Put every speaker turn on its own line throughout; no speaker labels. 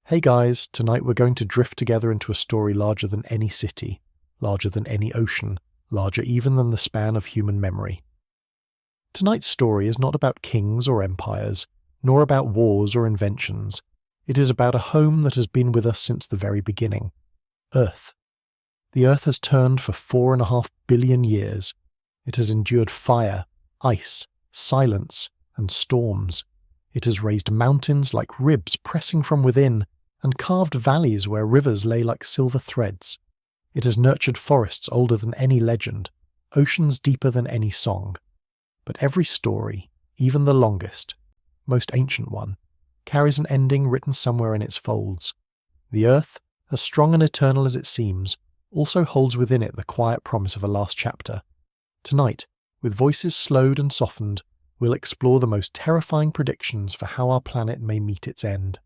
Hey guys, tonight we're going to drift together into a story larger than any city, larger than any ocean, larger even than the span of human memory. Tonight's story is not about kings or empires, nor about wars or inventions. It is about a home that has been with us since the very beginning. Earth. The Earth has turned for 4.5 billion years. It has endured fire, ice, silence, and storms. It has raised mountains like ribs pressing from within, and carved valleys where rivers lay like silver threads. It has nurtured forests older than any legend, oceans deeper than any song. But every story, even the longest, most ancient one, carries an ending written somewhere in its folds. The Earth, as strong and eternal as it seems, also holds within it the quiet promise of a last chapter. Tonight, with voices slowed and softened, we'll explore the most terrifying predictions for how our planet may meet its end.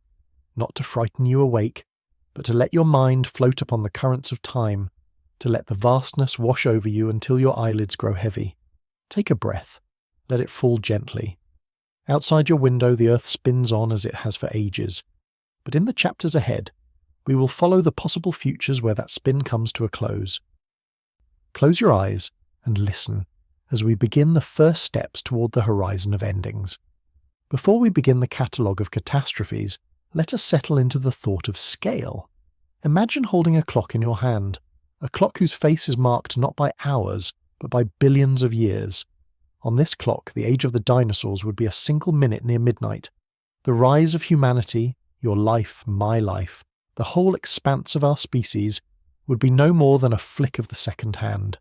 Not to frighten you awake, but to let your mind float upon the currents of time, to let the vastness wash over you until your eyelids grow heavy. Take a breath. Let it fall gently. Outside your window, the Earth spins on as it has for ages. But in the chapters ahead, we will follow the possible futures where that spin comes to a close. Close your eyes and listen as we begin the first steps toward the horizon of endings. Before we begin the catalogue of catastrophes, let us settle into the thought of scale. Imagine holding a clock in your hand, a clock whose face is marked not by hours, but by billions of years. On this clock, the age of the dinosaurs would be a single minute near midnight. The rise of humanity, your life, my life, the whole expanse of our species, would be no more than a flick of the second hand.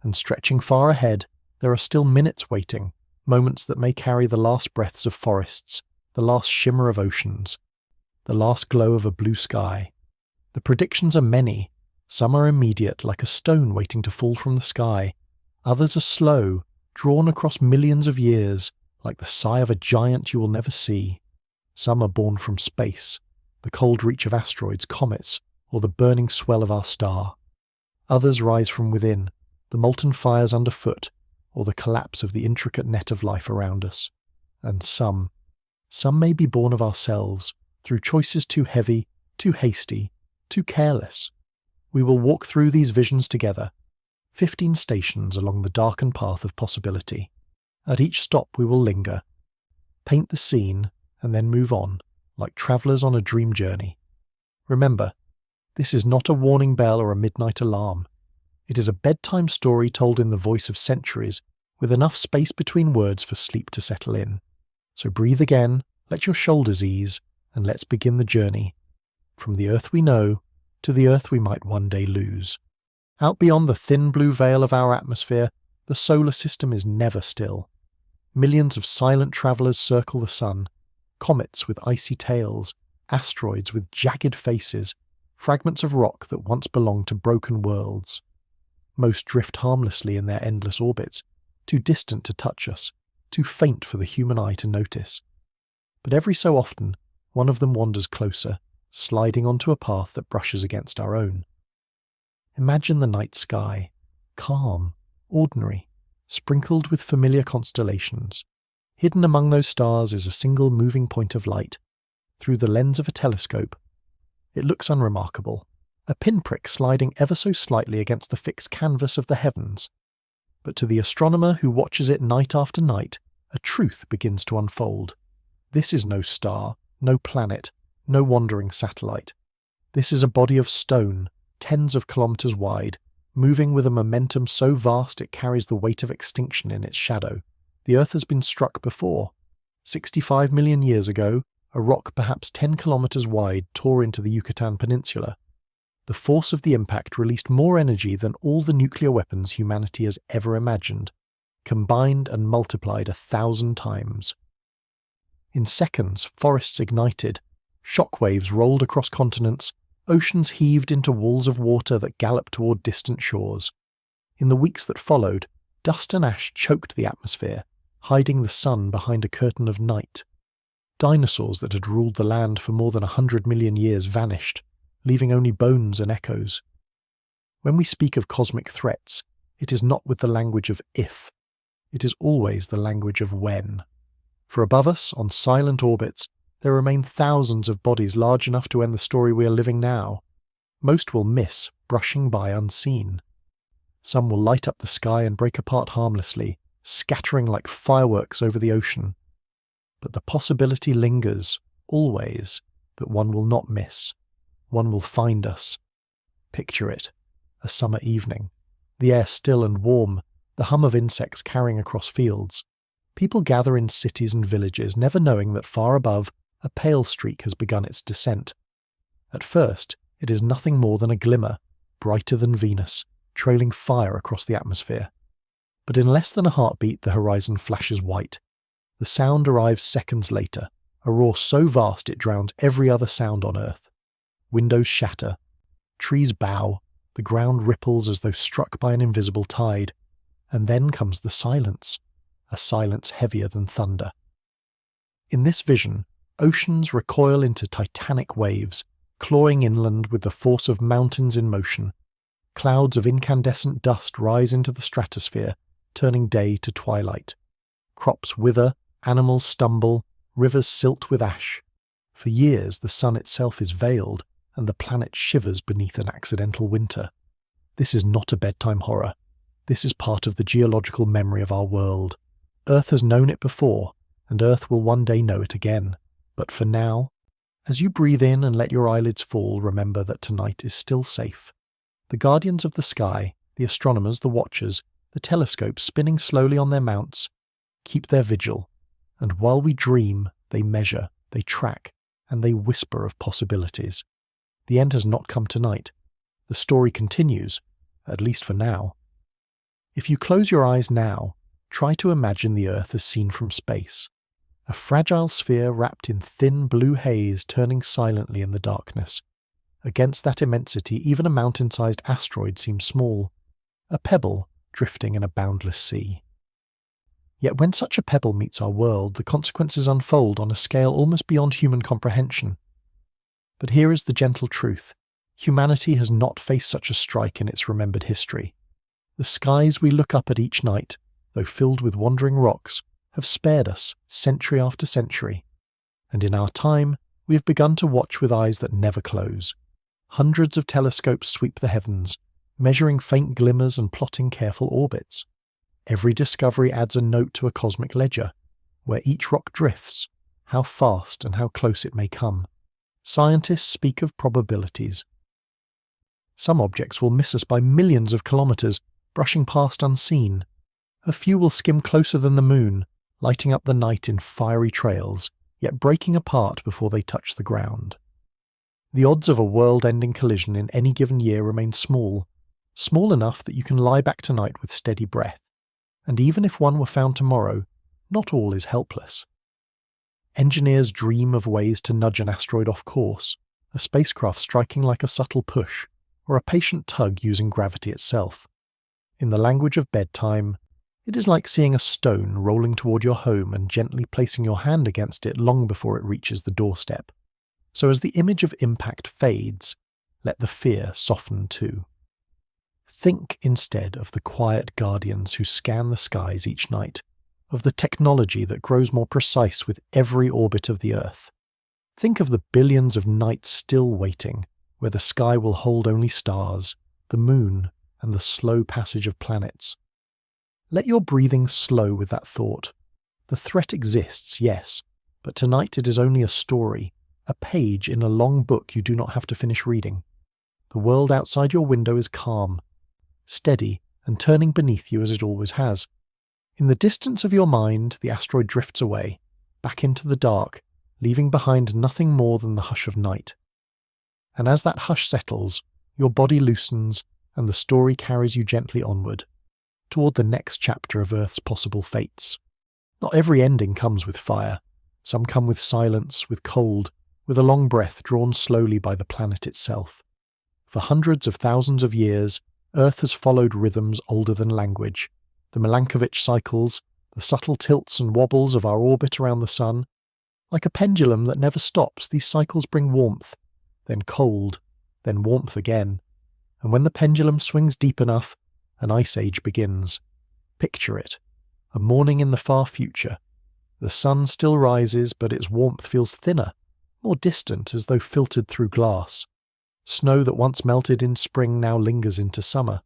And stretching far ahead, there are still minutes waiting, moments that may carry the last breaths of forests, the last shimmer of oceans, the last glow of a blue sky. The predictions are many. Some are immediate, like a stone waiting to fall from the sky. Others are slow, drawn across millions of years, like the sigh of a giant you will never see. Some are born from space, the cold reach of asteroids, comets, or the burning swell of our star. Others rise from within, the molten fires underfoot, or the collapse of the intricate net of life around us. And some may be born of ourselves, through choices too heavy, too hasty, too careless. We will walk through these visions together, 15 stations along the darkened path of possibility. At each stop we will linger, paint the scene, and then move on, like travellers on a dream journey. Remember, this is not a warning bell or a midnight alarm. It is a bedtime story told in the voice of centuries, with enough space between words for sleep to settle in. So breathe again, let your shoulders ease, and let's begin the journey, from the Earth we know to the Earth we might one day lose. Out beyond the thin blue veil of our atmosphere, the solar system is never still. Millions of silent travellers circle the sun, comets with icy tails, asteroids with jagged faces, fragments of rock that once belonged to broken worlds. Most drift harmlessly in their endless orbits, too distant to touch us, too faint for the human eye to notice. But every so often, one of them wanders closer, sliding onto a path that brushes against our own. Imagine the night sky, calm, ordinary, sprinkled with familiar constellations. Hidden among those stars is a single moving point of light. Through the lens of a telescope, it looks unremarkable, a pinprick sliding ever so slightly against the fixed canvas of the heavens. But to the astronomer who watches it night after night, a truth begins to unfold. This is no star, no planet, no wandering satellite. This is a body of stone, tens of kilometers wide, moving with a momentum so vast it carries the weight of extinction in its shadow. The Earth has been struck before. 65 million years ago, a rock perhaps 10 kilometers wide tore into the Yucatan Peninsula. The force of the impact released more energy than all the nuclear weapons humanity has ever imagined, combined and multiplied 1,000 times. In seconds, forests ignited, shockwaves rolled across continents, oceans heaved into walls of water that galloped toward distant shores. In the weeks that followed, dust and ash choked the atmosphere, hiding the sun behind a curtain of night. Dinosaurs that had ruled the land for more than 100 million years vanished, leaving only bones and echoes. When we speak of cosmic threats, it is not with the language of if. It is always the language of when. For above us, on silent orbits, there remain thousands of bodies large enough to end the story we are living now. Most will miss, brushing by unseen. Some will light up the sky and break apart harmlessly, scattering like fireworks over the ocean. But the possibility lingers, always, that one will not miss. One will find us. Picture it. A summer evening. The air still and warm, the hum of insects carrying across fields. People gather in cities and villages, never knowing that far above, a pale streak has begun its descent. At first, it is nothing more than a glimmer, brighter than Venus, trailing fire across the atmosphere. But in less than a heartbeat, the horizon flashes white. The sound arrives seconds later, a roar so vast it drowns every other sound on Earth. Windows shatter. Trees bow. The ground ripples as though struck by an invisible tide. And then comes the silence, a silence heavier than thunder. In this vision, oceans recoil into titanic waves, clawing inland with the force of mountains in motion. Clouds of incandescent dust rise into the stratosphere, turning day to twilight. Crops wither, animals stumble, rivers silt with ash. For years the sun itself is veiled, and the planet shivers beneath an accidental winter. This is not a bedtime horror. This is part of the geological memory of our world. Earth has known it before, and Earth will one day know it again. But for now, as you breathe in and let your eyelids fall, remember that tonight is still safe. The guardians of the sky, the astronomers, the watchers, the telescopes spinning slowly on their mounts, keep their vigil, and while we dream, they measure, they track, and they whisper of possibilities. The end has not come tonight. The story continues, at least for now. If you close your eyes now, try to imagine the Earth as seen from space. A fragile sphere wrapped in thin blue haze turning silently in the darkness. Against that immensity, even a mountain-sized asteroid seems small, a pebble drifting in a boundless sea. Yet when such a pebble meets our world, the consequences unfold on a scale almost beyond human comprehension. But here is the gentle truth. Humanity has not faced such a strike in its remembered history. The skies we look up at each night, though filled with wandering rocks, have spared us century after century. And in our time, we have begun to watch with eyes that never close. Hundreds of telescopes sweep the heavens, measuring faint glimmers and plotting careful orbits. Every discovery adds a note to a cosmic ledger, where each rock drifts, how fast and how close it may come. Scientists speak of probabilities. Some objects will miss us by millions of kilometers, brushing past unseen. A few will skim closer than the moon, lighting up the night in fiery trails, yet breaking apart before they touch the ground. The odds of a world-ending collision in any given year remain small, small enough that you can lie back tonight with steady breath. And even if one were found tomorrow, not all is helpless. Engineers dream of ways to nudge an asteroid off course, a spacecraft striking like a subtle push, or a patient tug using gravity itself. In the language of bedtime, it is like seeing a stone rolling toward your home and gently placing your hand against it long before it reaches the doorstep. So as the image of impact fades, let the fear soften too. Think instead of the quiet guardians who scan the skies each night, of the technology that grows more precise with every orbit of the Earth. Think of the billions of nights still waiting, where the sky will hold only stars, the moon, and the slow passage of planets. Let your breathing slow with that thought. The threat exists, yes, but tonight it is only a story, a page in a long book you do not have to finish reading. The world outside your window is calm, steady, and turning beneath you as it always has. In the distance of your mind, the asteroid drifts away, back into the dark, leaving behind nothing more than the hush of night. And as that hush settles, your body loosens, and the story carries you gently onward, toward the next chapter of Earth's possible fates. Not every ending comes with fire. Some come with silence, with cold, with a long breath drawn slowly by the planet itself. For hundreds of thousands of years, Earth has followed rhythms older than language, the Milankovitch cycles, the subtle tilts and wobbles of our orbit around the sun. Like a pendulum that never stops, these cycles bring warmth, then cold, then warmth again. And when the pendulum swings deep enough, an ice age begins. Picture it, a morning in the far future, The sun still rises, but its warmth feels thinner, more distant as though filtered through glass. Snow that once melted in spring now lingers into summer.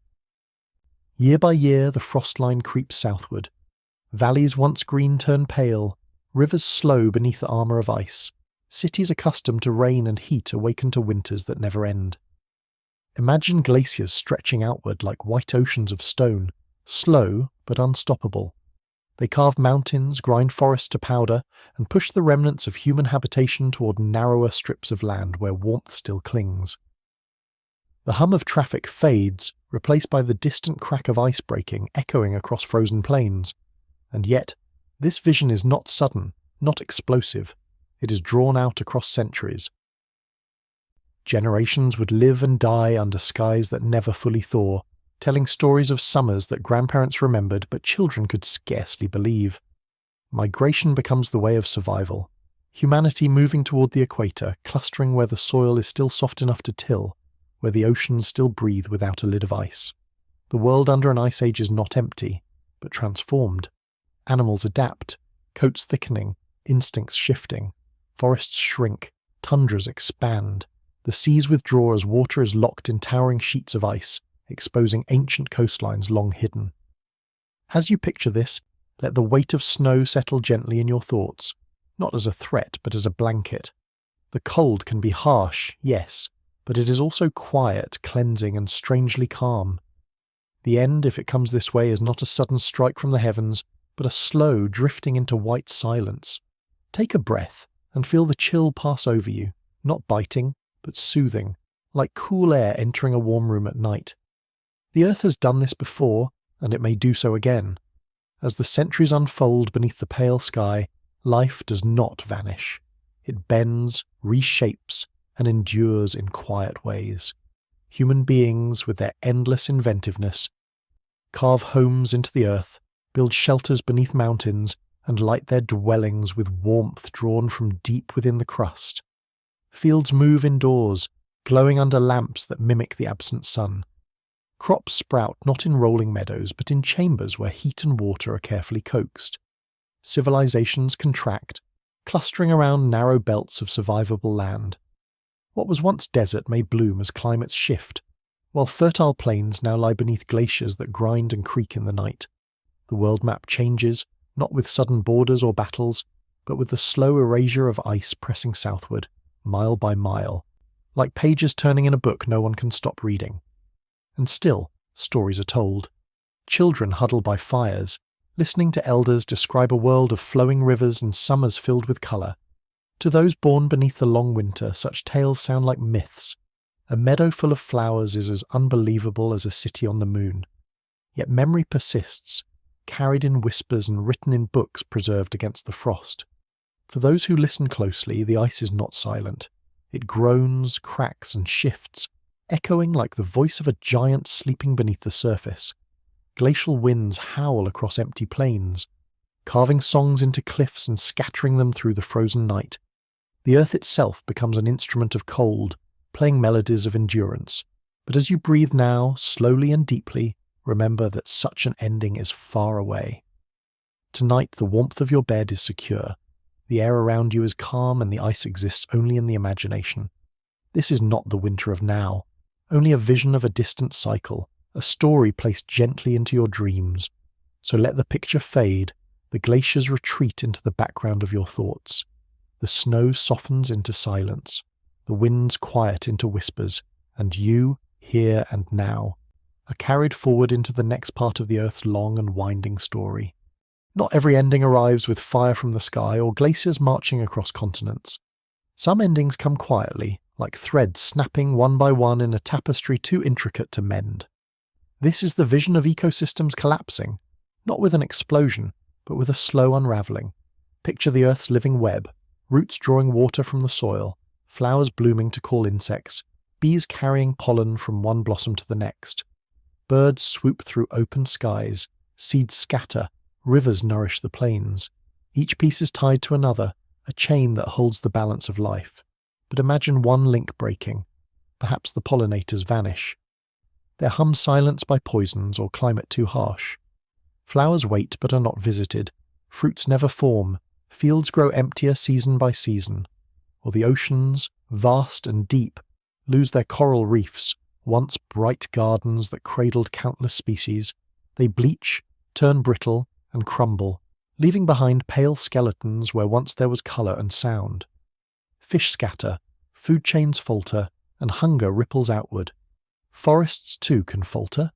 Year by year the frost line creeps southward. Valleys once green turn pale, rivers slow beneath the armour of ice. Cities accustomed to rain and heat awaken to winters that never end. Imagine glaciers stretching outward like white oceans of stone, slow but unstoppable. They carve mountains, grind forests to powder, and push the remnants of human habitation toward narrower strips of land where warmth still clings. The hum of traffic fades, replaced by the distant crack of ice breaking echoing across frozen plains. And yet, this vision is not sudden, not explosive. It is drawn out across centuries. Generations would live and die under skies that never fully thaw, telling stories of summers that grandparents remembered but children could scarcely believe. Migration becomes the way of survival. Humanity moving toward the equator, clustering where the soil is still soft enough to till, where the oceans still breathe without a lid of ice. The world under an ice age is not empty, but transformed. Animals adapt, coats thickening, instincts shifting. Forests shrink, tundras expand. The seas withdraw as water is locked in towering sheets of ice, exposing ancient coastlines long hidden. As you picture this, let the weight of snow settle gently in your thoughts, not as a threat but as a blanket. The cold can be harsh, yes, but it is also quiet, cleansing, and strangely calm. The end, if it comes this way, is not a sudden strike from the heavens, but a slow drifting into white silence. Take a breath and feel the chill pass over you, not biting, but soothing, like cool air entering a warm room at night. The Earth has done this before, and it may do so again. As the centuries unfold beneath the pale sky, life does not vanish. It bends, reshapes, and endures in quiet ways. Human beings, with their endless inventiveness, carve homes into the earth, build shelters beneath mountains, and light their dwellings with warmth drawn from deep within the crust. Fields move indoors, glowing under lamps that mimic the absent sun. Crops sprout not in rolling meadows, but in chambers where heat and water are carefully coaxed. Civilizations contract, clustering around narrow belts of survivable land. What was once desert may bloom as climates shift, while fertile plains now lie beneath glaciers that grind and creak in the night. The world map changes, not with sudden borders or battles, but with the slow erasure of ice pressing southward, mile by mile, like pages turning in a book no one can stop reading. And still, stories are told. Children huddle by fires, listening to elders describe a world of flowing rivers and summers filled with colour. To those born beneath the long winter, such tales sound like myths. A meadow full of flowers is as unbelievable as a city on the moon. Yet memory persists, carried in whispers and written in books preserved against the frost. For those who listen closely, the ice is not silent. It groans, cracks, and shifts, echoing like the voice of a giant sleeping beneath the surface. Glacial winds howl across empty plains, carving songs into cliffs and scattering them through the frozen night. The earth itself becomes an instrument of cold, playing melodies of endurance. But as you breathe now, slowly and deeply, remember that such an ending is far away. Tonight the warmth of your bed is secure. The air around you is calm and the ice exists only in the imagination. This is not the winter of now, only a vision of a distant cycle, a story placed gently into your dreams. So let the picture fade, the glaciers retreat into the background of your thoughts. The snow softens into silence, the winds quiet into whispers, and you, here and now, are carried forward into the next part of the Earth's long and winding story. Not every ending arrives with fire from the sky or glaciers marching across continents. Some endings come quietly, like threads snapping one by one in a tapestry too intricate to mend. This is the vision of ecosystems collapsing, not with an explosion, but with a slow unravelling. Picture the Earth's living web, roots drawing water from the soil, flowers blooming to call insects, bees carrying pollen from one blossom to the next. Birds swoop through open skies, seeds scatter, rivers nourish the plains. Each piece is tied to another, a chain that holds the balance of life. But imagine one link breaking. Perhaps the pollinators vanish. Their hum silenced by poisons or climate too harsh. Flowers wait but are not visited. Fruits never form. Fields grow emptier season by season, or the oceans, vast and deep, lose their coral reefs, once bright gardens that cradled countless species. They bleach, turn brittle, and crumble, leaving behind pale skeletons where once there was colour and sound. Fish scatter, food chains falter, and hunger ripples outward. Forests too can falter.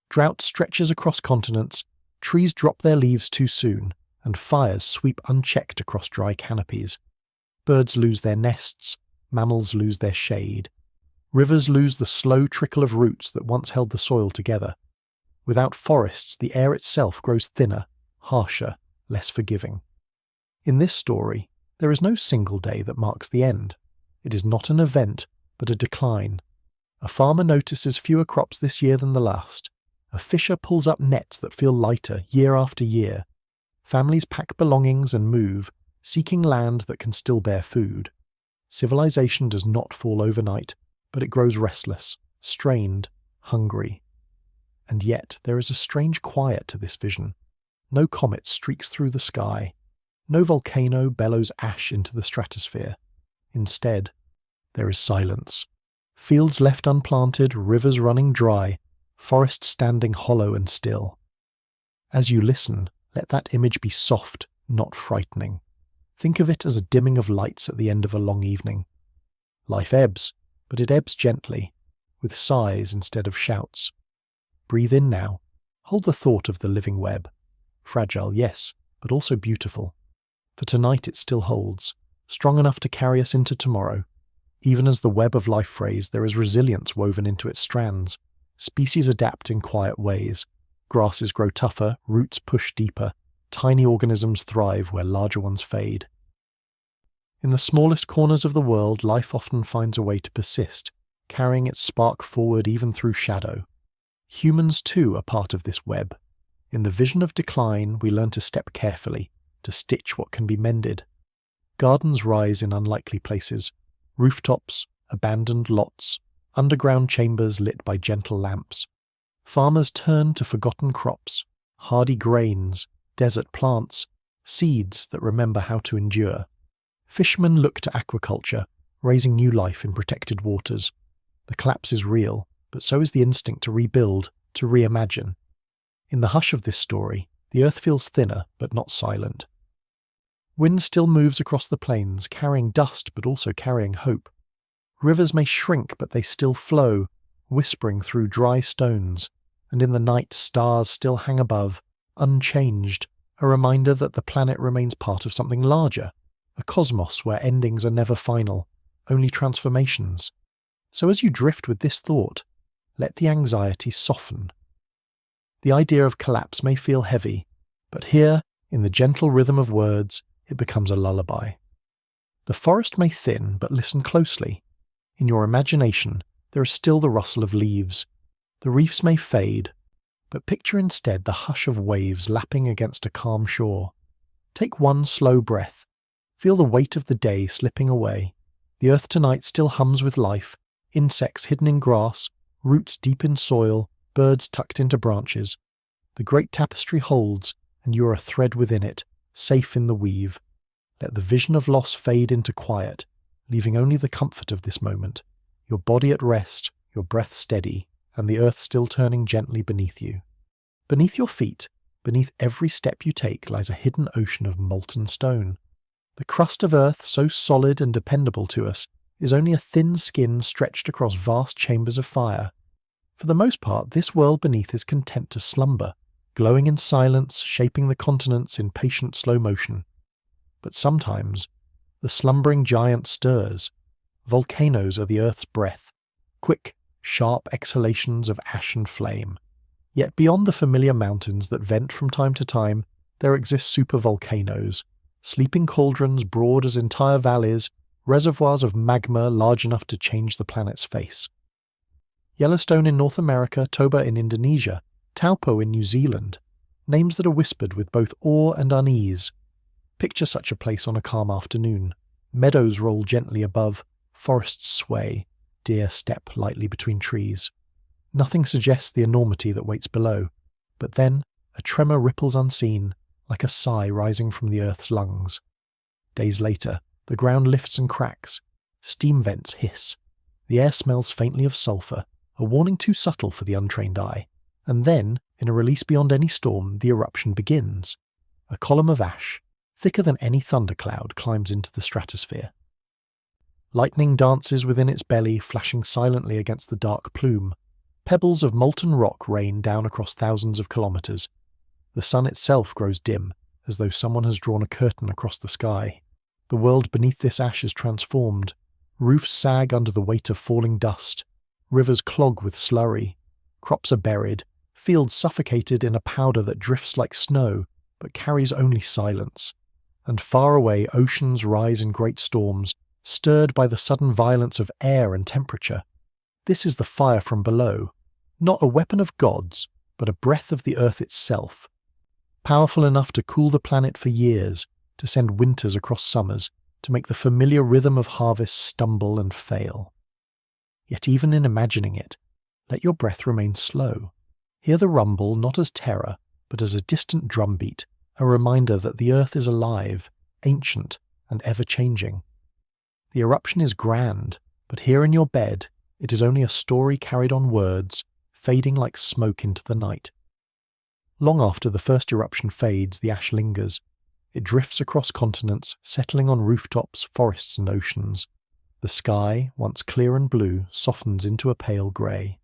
Drought stretches across continents, trees drop their leaves too soon, and fires sweep unchecked across dry canopies. Birds lose their nests, mammals lose their shade. Rivers lose the slow trickle of roots that once held the soil together. Without forests, the air itself grows thinner, harsher, less forgiving. In this story, there is no single day that marks the end. It is not an event, but a decline. A farmer notices fewer crops this year than the last. A fisher pulls up nets that feel lighter year after year. Families pack belongings and move, seeking land that can still bear food. Civilization does not fall overnight, but it grows restless, strained, hungry. And yet there is a strange quiet to this vision. No comet streaks through the sky. No volcano bellows ash into the stratosphere. Instead, there is silence. Fields left unplanted, rivers running dry, forests standing hollow and still. As you listen, let that image be soft, not frightening. Think of it as a dimming of lights at the end of a long evening. Life ebbs, but it ebbs gently, with sighs instead of shouts. Breathe in now. Hold the thought of the living web. Fragile, yes, but also beautiful. For tonight it still holds, strong enough to carry us into tomorrow. Even as the web of life frays, there is resilience woven into its strands. Species adapt in quiet ways. Grasses grow tougher, roots push deeper. Tiny organisms thrive where larger ones fade. In the smallest corners of the world, life often finds a way to persist, carrying its spark forward even through shadow. Humans too are part of this web. In the vision of decline, we learn to step carefully, to stitch what can be mended. Gardens rise in unlikely places, rooftops, abandoned lots, underground chambers lit by gentle lamps. Farmers turn to forgotten crops, hardy grains, desert plants, seeds that remember how to endure. Fishermen look to aquaculture, raising new life in protected waters. The collapse is real, but so is the instinct to rebuild, to reimagine. In the hush of this story, the earth feels thinner, but not silent. Wind still moves across the plains, carrying dust but also carrying hope. Rivers may shrink, but they still flow, whispering through dry stones, and in the night stars still hang above, unchanged, a reminder that the planet remains part of something larger, a cosmos where endings are never final, only transformations. So as you drift with this thought, let the anxiety soften. The idea of collapse may feel heavy, but here, in the gentle rhythm of words, it becomes a lullaby. The forest may thin, but listen closely. In your imagination, there is still the rustle of leaves. The reefs may fade, but picture instead the hush of waves lapping against a calm shore. Take one slow breath. Feel the weight of the day slipping away. The earth tonight still hums with life, insects hidden in grass, roots deep in soil, birds tucked into branches. The great tapestry holds, and you are a thread within it, safe in the weave. Let the vision of loss fade into quiet, leaving only the comfort of this moment, your body at rest, your breath steady, and the earth still turning gently beneath you. Beneath your feet, beneath every step you take, lies a hidden ocean of molten stone. The crust of earth, so solid and dependable to us, is only a thin skin stretched across vast chambers of fire. For the most part, this world beneath is content to slumber, glowing in silence, shaping the continents in patient slow motion. But sometimes, the slumbering giant stirs. Volcanoes are the earth's breath, quick, sharp exhalations of ash and flame. Yet beyond the familiar mountains that vent from time to time, there exist supervolcanoes, sleeping cauldrons broad as entire valleys, reservoirs of magma large enough to change the planet's face. Yellowstone in North America, Toba in Indonesia, Taupo in New Zealand, names that are whispered with both awe and unease. Picture such a place on a calm afternoon. Meadows roll gently above, forests sway, deer step lightly between trees. Nothing suggests the enormity that waits below, but then a tremor ripples unseen, like a sigh rising from the earth's lungs. Days later, the ground lifts and cracks. Steam vents hiss. The air smells faintly of sulfur, a warning too subtle for the untrained eye. And then, in a release beyond any storm, the eruption begins. A column of ash, thicker than any thundercloud, climbs into the stratosphere. Lightning dances within its belly, flashing silently against the dark plume. Pebbles of molten rock rain down across thousands of kilometers. The sun itself grows dim, as though someone has drawn a curtain across the sky. The world beneath this ash is transformed. Roofs sag under the weight of falling dust. Rivers clog with slurry. Crops are buried. Fields suffocated in a powder that drifts like snow, but carries only silence. And far away oceans rise in great storms, stirred by the sudden violence of air and temperature. This is the fire from below, not a weapon of gods, but a breath of the earth itself, powerful enough to cool the planet for years, to send winters across summers, to make the familiar rhythm of harvest stumble and fail. Yet even in imagining it, let your breath remain slow. Hear the rumble not as terror, but as a distant drumbeat, a reminder that the earth is alive, ancient, and ever-changing. The eruption is grand, but here in your bed, it is only a story carried on words, fading like smoke into the night. Long after the first eruption fades, the ash lingers. It drifts across continents, settling on rooftops, forests, and oceans. The sky, once clear and blue, softens into a pale grey.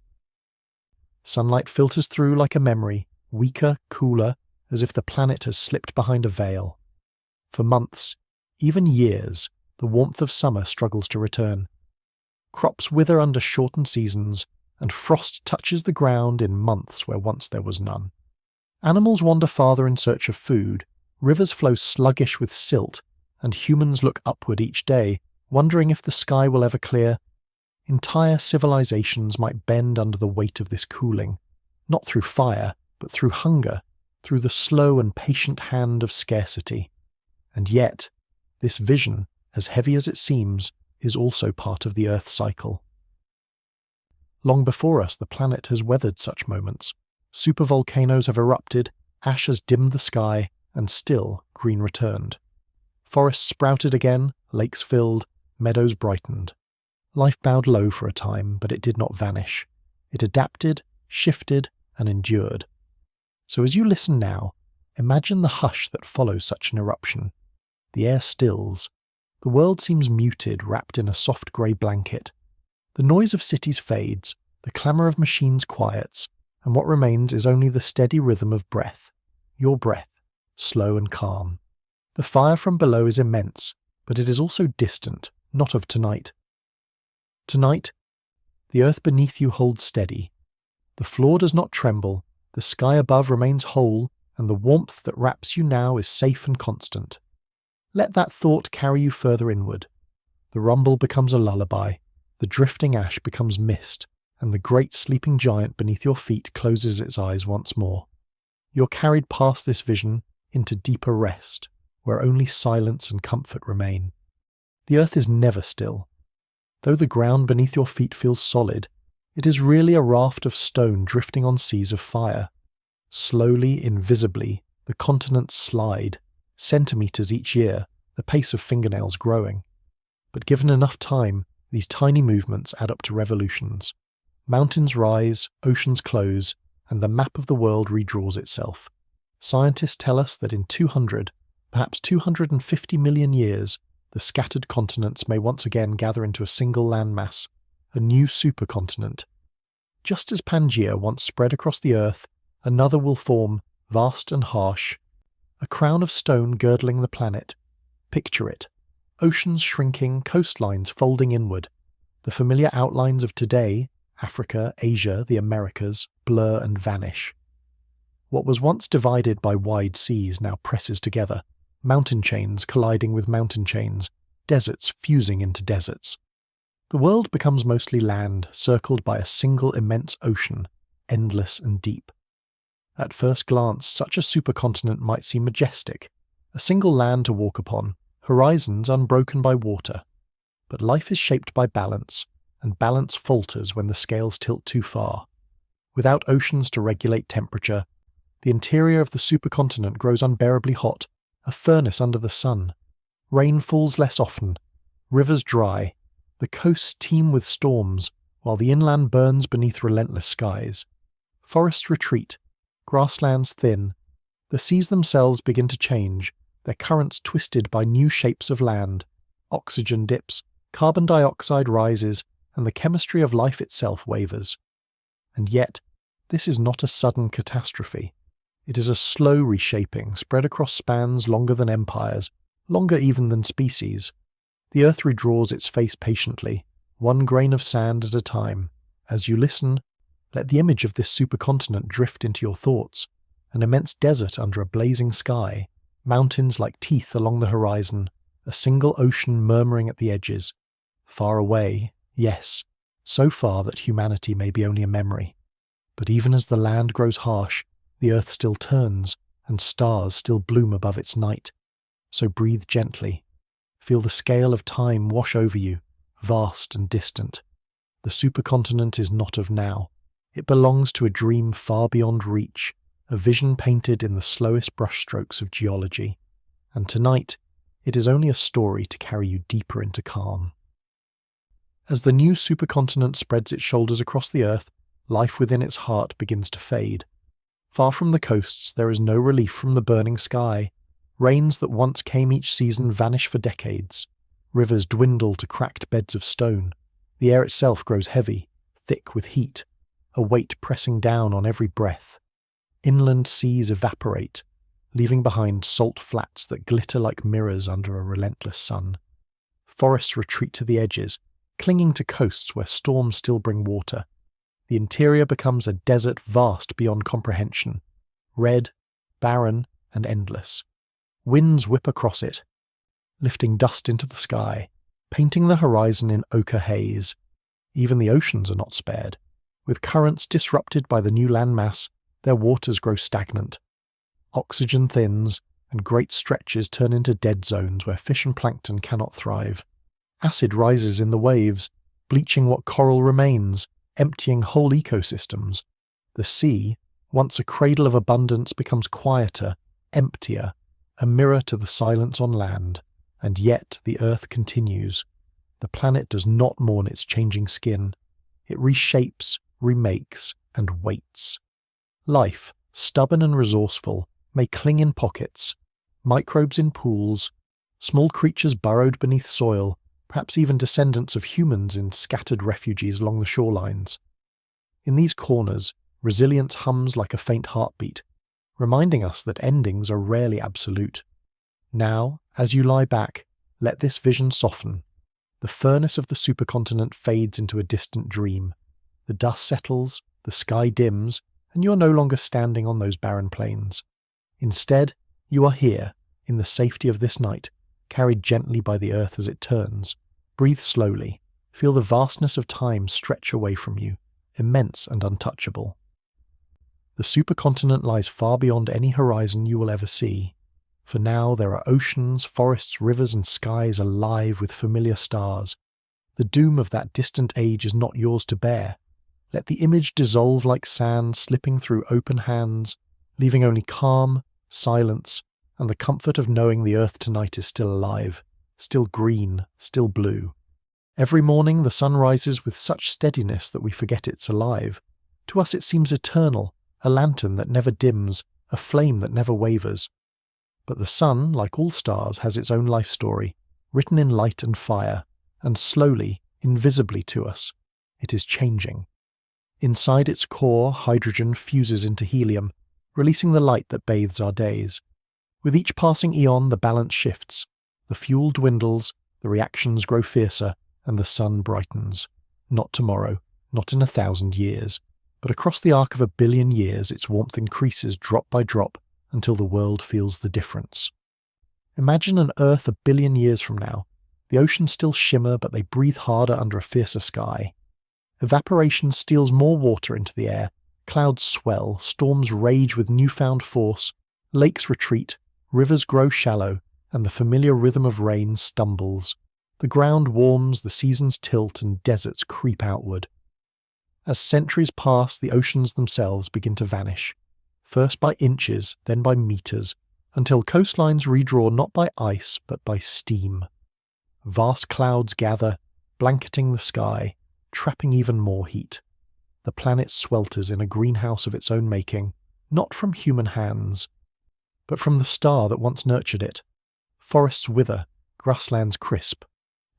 Sunlight filters through like a memory, weaker, cooler, as if the planet has slipped behind a veil. For months, even years, the warmth of summer struggles to return. Crops wither under shortened seasons, and frost touches the ground in months where once there was none. Animals wander farther in search of food, rivers flow sluggish with silt, and humans look upward each day, wondering if the sky will ever clear. Entire civilizations might bend under the weight of this cooling, not through fire, but through hunger, through the slow and patient hand of scarcity. And yet, this vision, as heavy as it seems, is also part of the Earth cycle. Long before us, the planet has weathered such moments. Supervolcanoes have erupted, ash has dimmed the sky, and still green returned. Forests sprouted again, lakes filled, meadows brightened. Life bowed low for a time, but it did not vanish. It adapted, shifted, and endured. So as you listen now, imagine the hush that follows such an eruption. The air stills. The world seems muted, wrapped in a soft grey blanket. The noise of cities fades, the clamour of machines quiets, and what remains is only the steady rhythm of breath. Your breath, slow and calm. The fire from below is immense, but it is also distant, not of tonight. Tonight, the earth beneath you holds steady. The floor does not tremble, the sky above remains whole, and the warmth that wraps you now is safe and constant. Let that thought carry you further inward. The rumble becomes a lullaby, the drifting ash becomes mist, and the great sleeping giant beneath your feet closes its eyes once more. You're carried past this vision into deeper rest, where only silence and comfort remain. The earth is never still. Though the ground beneath your feet feels solid, it is really a raft of stone drifting on seas of fire. Slowly, invisibly, the continents slide, centimetres each year, the pace of fingernails growing. But given enough time, these tiny movements add up to revolutions. Mountains rise, oceans close, and the map of the world redraws itself. Scientists tell us that in 200, perhaps 250 million years, the scattered continents may once again gather into a single landmass, a new supercontinent. Just as Pangaea once spread across the earth, another will form, vast and harsh, a crown of stone girdling the planet. Picture it. Oceans shrinking, coastlines folding inward. The familiar outlines of today, Africa, Asia, the Americas, blur and vanish. What was once divided by wide seas now presses together, mountain chains colliding with mountain chains, deserts fusing into deserts. The world becomes mostly land, circled by a single immense ocean, endless and deep. At first glance, such a supercontinent might seem majestic, a single land to walk upon, horizons unbroken by water. But life is shaped by balance, and balance falters when the scales tilt too far. Without oceans to regulate temperature, the interior of the supercontinent grows unbearably hot, a furnace under the sun. Rain falls less often, rivers dry, the coasts teem with storms, while the inland burns beneath relentless skies. Forests retreat, grasslands thin, the seas themselves begin to change, their currents twisted by new shapes of land. Oxygen dips, carbon dioxide rises, and the chemistry of life itself wavers. And yet, this is not a sudden catastrophe. It is a slow reshaping spread across spans longer than empires, longer even than species. The Earth redraws its face patiently, one grain of sand at a time. As you listen, let the image of this supercontinent drift into your thoughts. An immense desert under a blazing sky, mountains like teeth along the horizon, a single ocean murmuring at the edges. Far away, yes, so far that humanity may be only a memory. But even as the land grows harsh, the earth still turns, and stars still bloom above its night. So breathe gently. Feel the scale of time wash over you, vast and distant. The supercontinent is not of now. It belongs to a dream far beyond reach, a vision painted in the slowest brushstrokes of geology. And tonight, it is only a story to carry you deeper into calm. As the new supercontinent spreads its shoulders across the earth, life within its heart begins to fade. Far from the coasts, there is no relief from the burning sky. Rains that once came each season vanish for decades. Rivers dwindle to cracked beds of stone. The air itself grows heavy, thick with heat, a weight pressing down on every breath. Inland seas evaporate, leaving behind salt flats that glitter like mirrors under a relentless sun. Forests retreat to the edges, clinging to coasts where storms still bring water. The interior becomes a desert vast beyond comprehension, red, barren, and endless. Winds whip across it, lifting dust into the sky, painting the horizon in ochre haze. Even the oceans are not spared. With currents disrupted by the new landmass, their waters grow stagnant. Oxygen thins, and great stretches turn into dead zones where fish and plankton cannot thrive. Acid rises in the waves, bleaching what coral remains, emptying whole ecosystems. The sea, once a cradle of abundance, becomes quieter, emptier, a mirror to the silence on land. And yet the earth continues. The planet does not mourn its changing skin. It reshapes, remakes, and waits. Life, stubborn and resourceful, may cling in pockets, microbes in pools, small creatures burrowed beneath soil, perhaps even descendants of humans in scattered refugees along the shorelines. In these corners, resilience hums like a faint heartbeat, reminding us that endings are rarely absolute. Now, as you lie back, let this vision soften. The furnace of the supercontinent fades into a distant dream. The dust settles, the sky dims, and you are no longer standing on those barren plains. Instead, you are here, in the safety of this night, carried gently by the earth as it turns. Breathe slowly. Feel the vastness of time stretch away from you, immense and untouchable. The supercontinent lies far beyond any horizon you will ever see. For now there are oceans, forests, rivers, and skies alive with familiar stars. The doom of that distant age is not yours to bear. Let the image dissolve like sand slipping through open hands, leaving only calm, silence, and the comfort of knowing the earth tonight is still alive, still green, still blue. Every morning the sun rises with such steadiness that we forget it's alive. To us it seems eternal, a lantern that never dims, a flame that never wavers. But the sun, like all stars, has its own life story, written in light and fire, and slowly, invisibly to us, it is changing. Inside its core, hydrogen fuses into helium, releasing the light that bathes our days. With each passing eon, the balance shifts. The fuel dwindles, the reactions grow fiercer, and the sun brightens. Not tomorrow, not in 1,000 years, but across the arc of 1 billion years its warmth increases drop by drop until the world feels the difference. Imagine an Earth 1 billion years from now. The oceans still shimmer, but they breathe harder under a fiercer sky. Evaporation steals more water into the air, clouds swell, storms rage with newfound force, lakes retreat, rivers grow shallow, and the familiar rhythm of rain stumbles. The ground warms, the seasons tilt, and deserts creep outward. As centuries pass, the oceans themselves begin to vanish, first by inches, then by meters, until coastlines redraw not by ice but by steam. Vast clouds gather, blanketing the sky, trapping even more heat. The planet swelters in a greenhouse of its own making, not from human hands, but from the star that once nurtured it. Forests wither, grasslands crisp.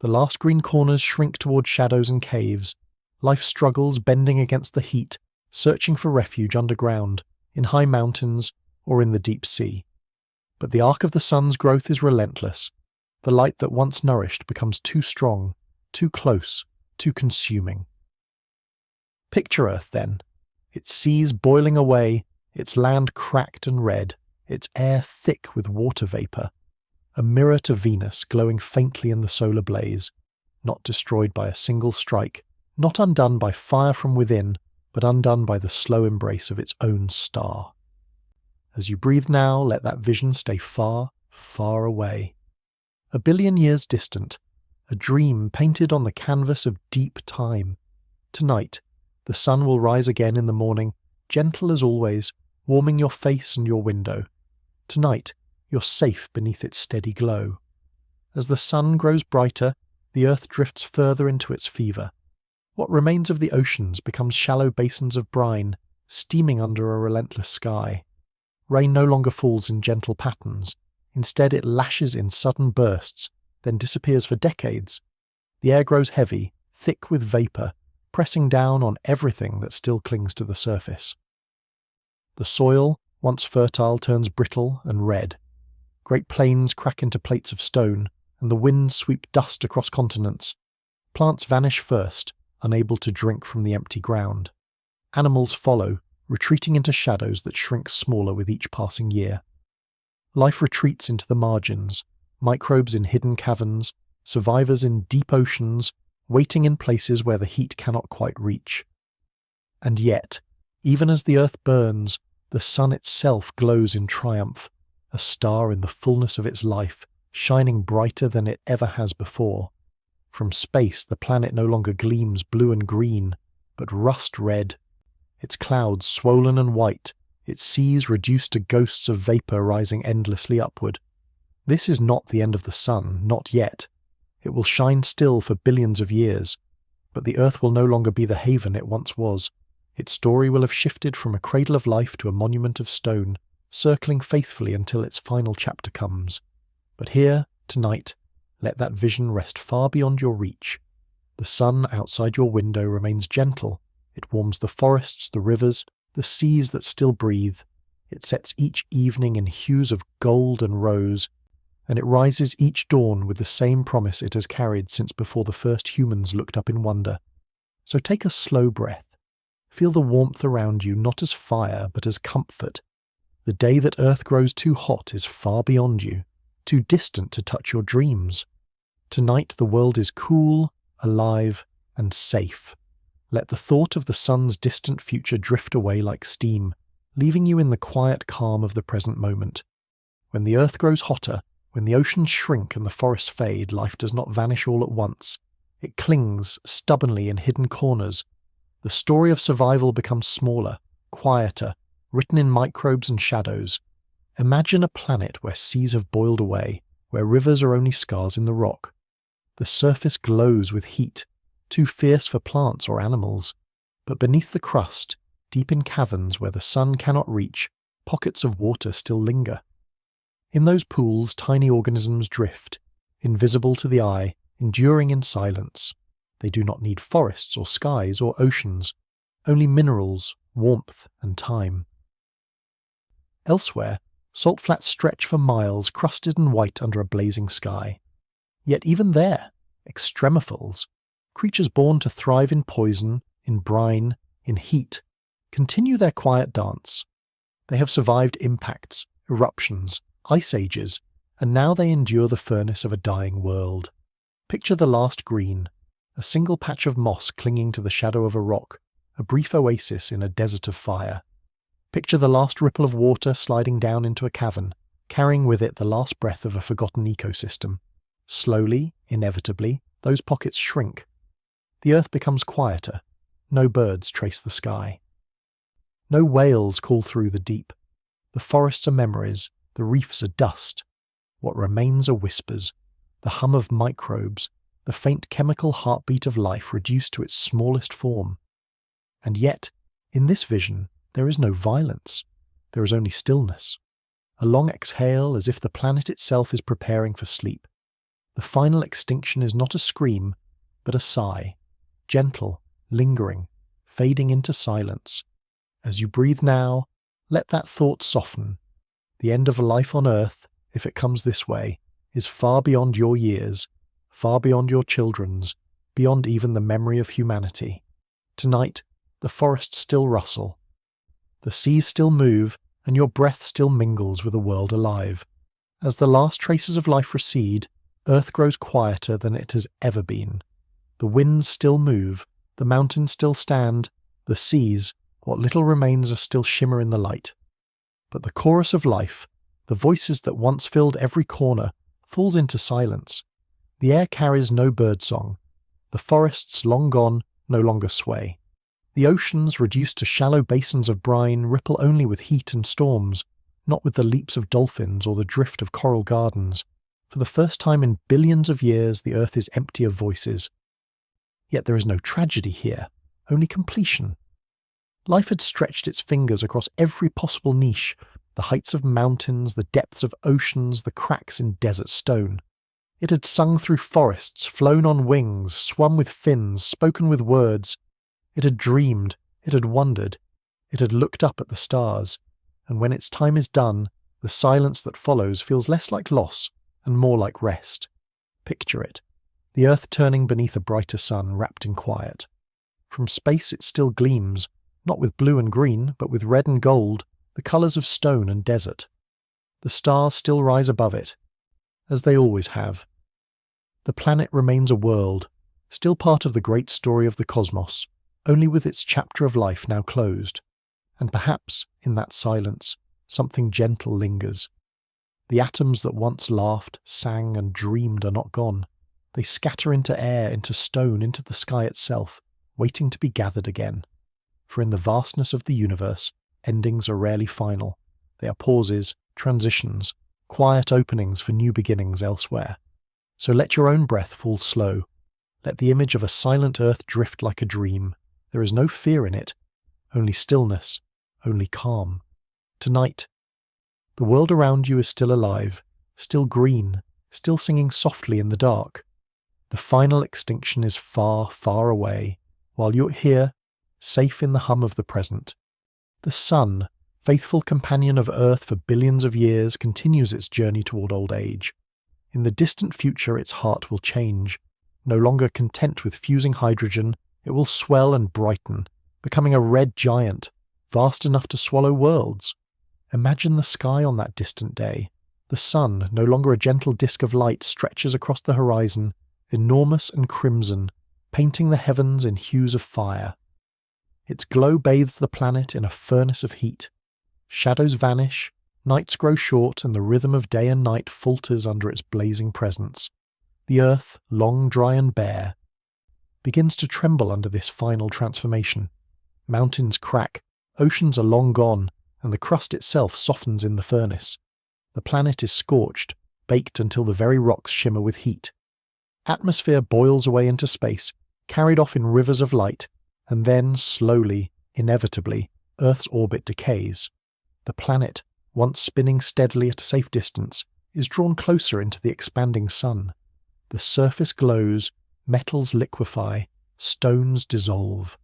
The last green corners shrink toward shadows and caves. Life struggles, bending against the heat, searching for refuge underground, in high mountains, or in the deep sea. But the arc of the sun's growth is relentless. The light that once nourished becomes too strong, too close, too consuming. Picture Earth, then. Its seas boiling away, its land cracked and red, its air thick with water vapour. A mirror to Venus glowing faintly in the solar blaze, not destroyed by a single strike, not undone by fire from within, but undone by the slow embrace of its own star. As you breathe now, let that vision stay far, far away. 1 billion years distant, a dream painted on the canvas of deep time. Tonight, the sun will rise again in the morning, gentle as always, warming your face and your window. Tonight, you're safe beneath its steady glow. As the sun grows brighter, the earth drifts further into its fever. What remains of the oceans becomes shallow basins of brine, steaming under a relentless sky. Rain no longer falls in gentle patterns. Instead, it lashes in sudden bursts, then disappears for decades. The air grows heavy, thick with vapour, pressing down on everything that still clings to the surface. The soil, once fertile, turns brittle and red. Great plains crack into plates of stone, and the winds sweep dust across continents. Plants vanish first, unable to drink from the empty ground. Animals follow, retreating into shadows that shrink smaller with each passing year. Life retreats into the margins, microbes in hidden caverns, survivors in deep oceans, waiting in places where the heat cannot quite reach. And yet, even as the earth burns, the sun itself glows in triumph, a star in the fullness of its life, shining brighter than it ever has before. From space, the planet no longer gleams blue and green, but rust red. Its clouds swollen and white, its seas reduced to ghosts of vapour rising endlessly upward. This is not the end of the sun, not yet. It will shine still for billions of years, but the earth will no longer be the haven it once was. Its story will have shifted from a cradle of life to a monument of stone, circling faithfully until its final chapter comes. But here, tonight, let that vision rest far beyond your reach. The sun outside your window remains gentle. It warms the forests, the rivers, the seas that still breathe. It sets each evening in hues of gold and rose, and it rises each dawn with the same promise it has carried since before the first humans looked up in wonder. So take a slow breath. Feel the warmth around you not as fire but as comfort. The day that Earth grows too hot is far beyond you, too distant to touch your dreams. Tonight the world is cool, alive, and safe. Let the thought of the sun's distant future drift away like steam, leaving you in the quiet calm of the present moment. When the earth grows hotter, when the oceans shrink and the forests fade, life does not vanish all at once. It clings stubbornly in hidden corners. The story of survival becomes smaller, quieter, written in microbes and shadows. Imagine a planet where seas have boiled away, where rivers are only scars in the rock. The surface glows with heat, too fierce for plants or animals. But beneath the crust, deep in caverns where the sun cannot reach, pockets of water still linger. In those pools, tiny organisms drift, invisible to the eye, enduring in silence. They do not need forests or skies or oceans, only minerals, warmth, and time. Elsewhere, salt flats stretch for miles, crusted and white under a blazing sky. Yet even there, extremophils, creatures born to thrive in poison, in brine, in heat, continue their quiet dance. They have survived impacts, eruptions, ice ages, and now they endure the furnace of a dying world. Picture the last green, a single patch of moss clinging to the shadow of a rock, a brief oasis in a desert of fire. Picture the last ripple of water sliding down into a cavern, carrying with it the last breath of a forgotten ecosystem. Slowly, inevitably, those pockets shrink. The earth becomes quieter. No birds trace the sky. No whales call through the deep. The forests are memories, The reefs are dust. What remains are whispers, the hum of microbes, the faint chemical heartbeat of life reduced to its smallest form. And yet, in this vision, there is no violence. There is only stillness. A long exhale as if the planet itself is preparing for sleep. The final extinction is not a scream, but a sigh, gentle, lingering, fading into silence. As you breathe now, let that thought soften. The end of a life on Earth, if it comes this way, is far beyond your years, far beyond your children's, beyond even the memory of humanity. Tonight, the forests still rustle. The seas still move, and your breath still mingles with a world alive. As the last traces of life recede, Earth grows quieter than it has ever been. The winds still move, the mountains still stand, the seas, what little remains, are still shimmer in the light. But the chorus of life, the voices that once filled every corner, falls into silence. The air carries no birdsong. The forests, long gone, no longer sway. The oceans, reduced to shallow basins of brine, ripple only with heat and storms, not with the leaps of dolphins or the drift of coral gardens. For the first time in billions of years, the earth is empty of voices. Yet there is no tragedy here, only completion. Life had stretched its fingers across every possible niche, the heights of mountains, the depths of oceans, the cracks in desert stone. It had sung through forests, flown on wings, swum with fins, spoken with words. It had dreamed, it had wondered, it had looked up at the stars, and when its time is done, the silence that follows feels less like loss and more like rest. Picture it, the earth turning beneath a brighter sun, wrapped in quiet. From space it still gleams, not with blue and green, but with red and gold, the colours of stone and desert. The stars still rise above it, as they always have. The planet remains a world, still part of the great story of the cosmos, only with its chapter of life now closed. And perhaps, in that silence, something gentle lingers. The atoms that once laughed, sang, and dreamed are not gone. They scatter into air, into stone, into the sky itself, waiting to be gathered again. For in the vastness of the universe, endings are rarely final. They are pauses, transitions, quiet openings for new beginnings elsewhere. So let your own breath fall slow. Let the image of a silent earth drift like a dream. There is no fear in it, only stillness, only calm. Tonight, the world around you is still alive, still green, still singing softly in the dark. The final extinction is far, far away, while you're here, safe in the hum of the present. The sun, faithful companion of Earth for billions of years, continues its journey toward old age. In the distant future, its heart will change. No longer content with fusing hydrogen, it will swell and brighten, becoming a red giant, vast enough to swallow worlds. Imagine the sky on that distant day. The sun, no longer a gentle disk of light, stretches across the horizon, enormous and crimson, painting the heavens in hues of fire. Its glow bathes the planet in a furnace of heat. Shadows vanish, nights grow short, and the rhythm of day and night falters under its blazing presence. The earth, long dry and bare, begins to tremble under this final transformation. Mountains crack, oceans are long gone, and the crust itself softens in the furnace. The planet is scorched, baked until the very rocks shimmer with heat. Atmosphere boils away into space, carried off in rivers of light, and then, slowly, inevitably, Earth's orbit decays. The planet, once spinning steadily at a safe distance, is drawn closer into the expanding sun. The surface glows, metals liquefy, stones dissolve.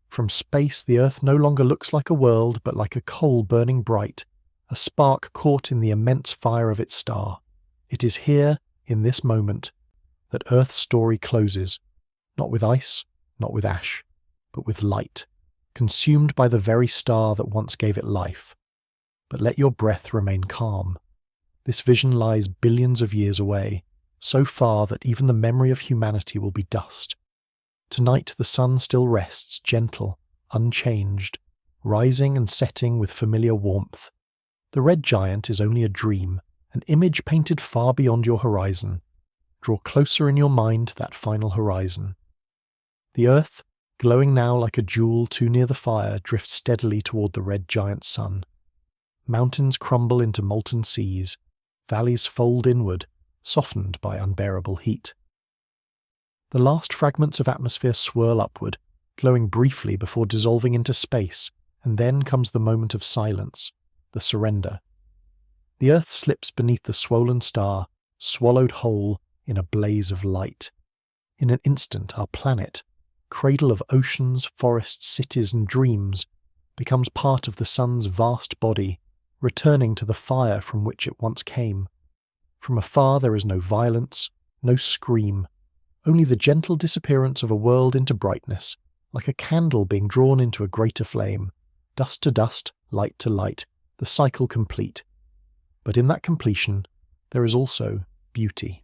From space, the Earth no longer looks like a world, but like a coal burning bright, a spark caught in the immense fire of its star. It is here, in this moment, that Earth's story closes, not with ice, not with ash, but with light, consumed by the very star that once gave it life. But let your breath remain calm. This vision lies billions of years away, so far that even the memory of humanity will be dust. Tonight the sun still rests, gentle, unchanged, rising and setting with familiar warmth. The red giant is only a dream, an image painted far beyond your horizon. Draw closer in your mind to that final horizon. The earth, glowing now like a jewel too near the fire, drifts steadily toward the red giant sun. Mountains crumble into molten seas. Valleys fold inward, softened by unbearable heat. The last fragments of atmosphere swirl upward, glowing briefly before dissolving into space, and then comes the moment of silence, the surrender. The Earth slips beneath the swollen star, swallowed whole in a blaze of light. In an instant, our planet, cradle of oceans, forests, cities, and dreams, becomes part of the sun's vast body, returning to the fire from which it once came. From afar there is no violence, no scream, only the gentle disappearance of a world into brightness, like a candle being drawn into a greater flame, dust to dust, light to light, the cycle complete. But in that completion, there is also beauty.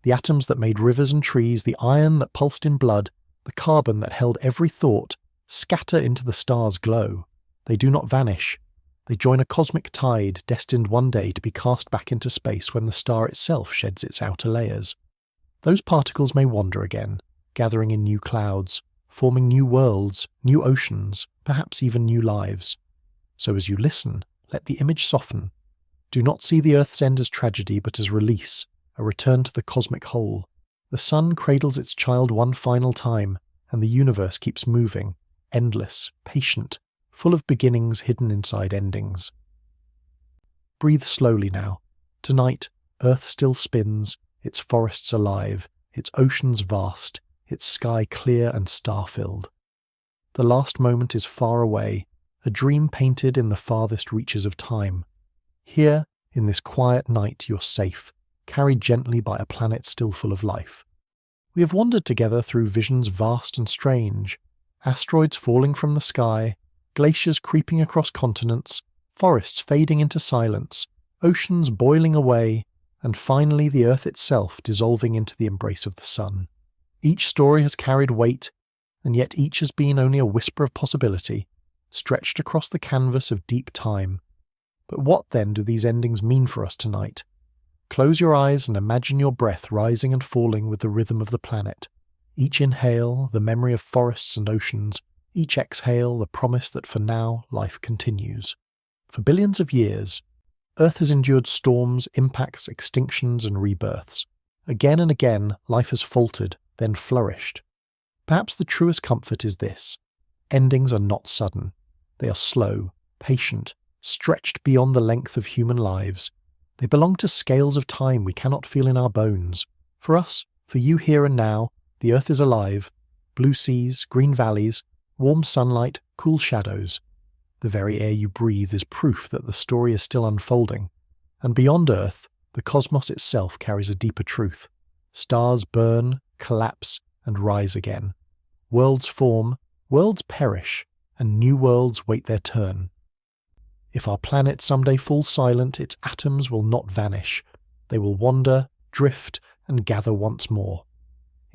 The atoms that made rivers and trees, the iron that pulsed in blood, the carbon that held every thought, scatter into the star's glow. They do not vanish. They join a cosmic tide destined one day to be cast back into space when the star itself sheds its outer layers. Those particles may wander again, gathering in new clouds, forming new worlds, new oceans, perhaps even new lives. So as you listen, let the image soften. Do not see the Earth's end as tragedy, but as release, a return to the cosmic whole. The sun cradles its child one final time, and the universe keeps moving, endless, patient, full of beginnings hidden inside endings. Breathe slowly now. Tonight, Earth still spins, its forests alive, its oceans vast, its sky clear and star-filled. The last moment is far away, a dream painted in the farthest reaches of time. Here, in this quiet night, you're safe, carried gently by a planet still full of life. We have wandered together through visions vast and strange, asteroids falling from the sky, glaciers creeping across continents, forests fading into silence, oceans boiling away, and finally the Earth itself dissolving into the embrace of the sun. Each story has carried weight, and yet each has been only a whisper of possibility, stretched across the canvas of deep time. But what then do these endings mean for us tonight? Close your eyes and imagine your breath rising and falling with the rhythm of the planet. Each inhale, the memory of forests and oceans. Each exhale, the promise that for now, life continues. For billions of years, Earth has endured storms, impacts, extinctions, and rebirths. Again and again, life has faltered, then flourished. Perhaps the truest comfort is this. Endings are not sudden. They are slow, patient, stretched beyond the length of human lives. They belong to scales of time we cannot feel in our bones. For us, for you here and now, the Earth is alive. Blue seas, green valleys, warm sunlight, cool shadows. The very air you breathe is proof that the story is still unfolding. And beyond Earth, the cosmos itself carries a deeper truth. Stars burn, collapse, and rise again. Worlds form, worlds perish, and new worlds wait their turn. If our planet someday falls silent, its atoms will not vanish. They will wander, drift, and gather once more.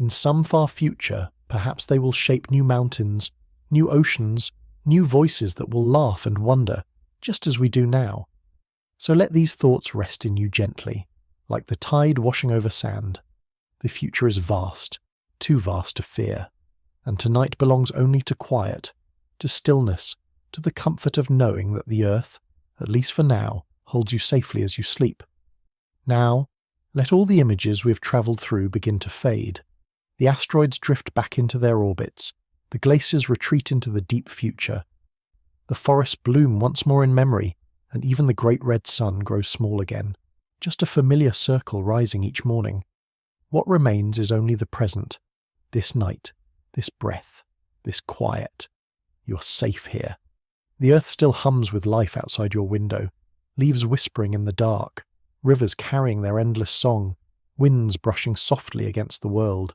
In some far future, perhaps they will shape new mountains, new oceans, new voices that will laugh and wonder, just as we do now. So let these thoughts rest in you gently, like the tide washing over sand. The future is vast, too vast to fear, and tonight belongs only to quiet, to stillness, to the comfort of knowing that the Earth, at least for now, holds you safely as you sleep. Now, let all the images we have travelled through begin to fade. The asteroids drift back into their orbits, the glaciers retreat into the deep future. The forests bloom once more in memory, and even the great red sun grows small again, just a familiar circle rising each morning. What remains is only the present, this night, this breath, this quiet. You're safe here. The Earth still hums with life outside your window, leaves whispering in the dark, rivers carrying their endless song, winds brushing softly against the world.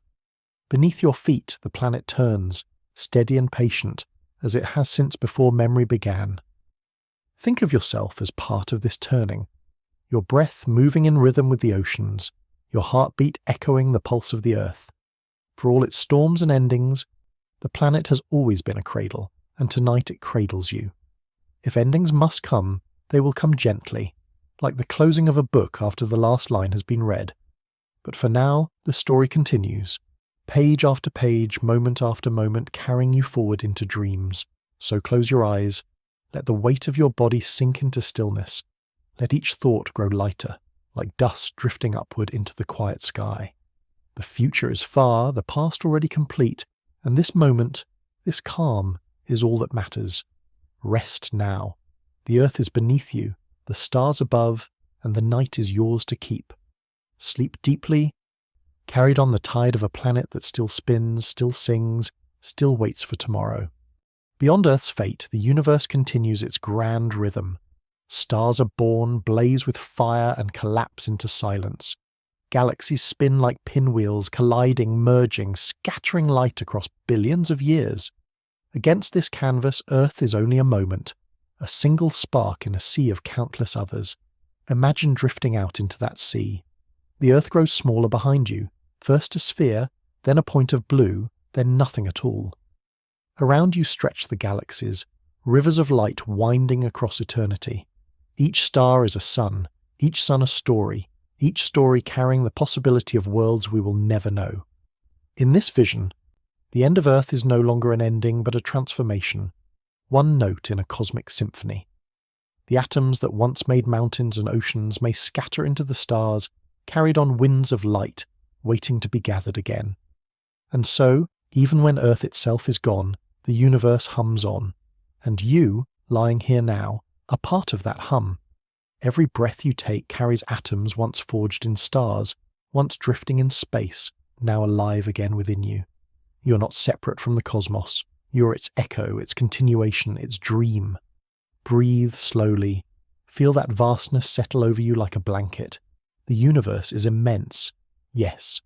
Beneath your feet the planet turns, steady and patient, as it has since before memory began. Think of yourself as part of this turning, your breath moving in rhythm with the oceans, your heartbeat echoing the pulse of the Earth. For all its storms and endings, the planet has always been a cradle, and tonight it cradles you. If endings must come, they will come gently, like the closing of a book after the last line has been read. But for now, the story continues, page after page, moment after moment, carrying you forward into dreams. So close your eyes, Let the weight of your body sink into stillness. Let each thought grow lighter, like dust drifting upward into the quiet sky. The future is far, the past already complete, and this moment, this calm, is all that matters. Rest now. The earth is beneath you, the stars above, and the night is yours to keep. Sleep deeply, carried on the tide of a planet that still spins, still sings, still waits for tomorrow. Beyond Earth's fate, the universe continues its grand rhythm. Stars are born, blaze with fire, and collapse into silence. Galaxies spin like pinwheels, colliding, merging, scattering light across billions of years. Against this canvas, Earth is only a moment, a single spark in a sea of countless others. Imagine drifting out into that sea. The Earth grows smaller behind you, first a sphere, then a point of blue, then nothing at all. Around you stretch the galaxies, rivers of light winding across eternity. Each star is a sun, each sun a story, each story carrying the possibility of worlds we will never know. In this vision, the end of Earth is no longer an ending but a transformation, one note in a cosmic symphony. The atoms that once made mountains and oceans may scatter into the stars, carried on winds of light, waiting to be gathered again. And so, even when Earth itself is gone, the universe hums on, and you, lying here now, are part of that hum. Every breath you take carries atoms once forged in stars, once drifting in space, now alive again within you. You're not separate from the cosmos. You're its echo, its continuation, its dream. Breathe slowly. Feel that vastness settle over you like a blanket. The universe is immense, yes,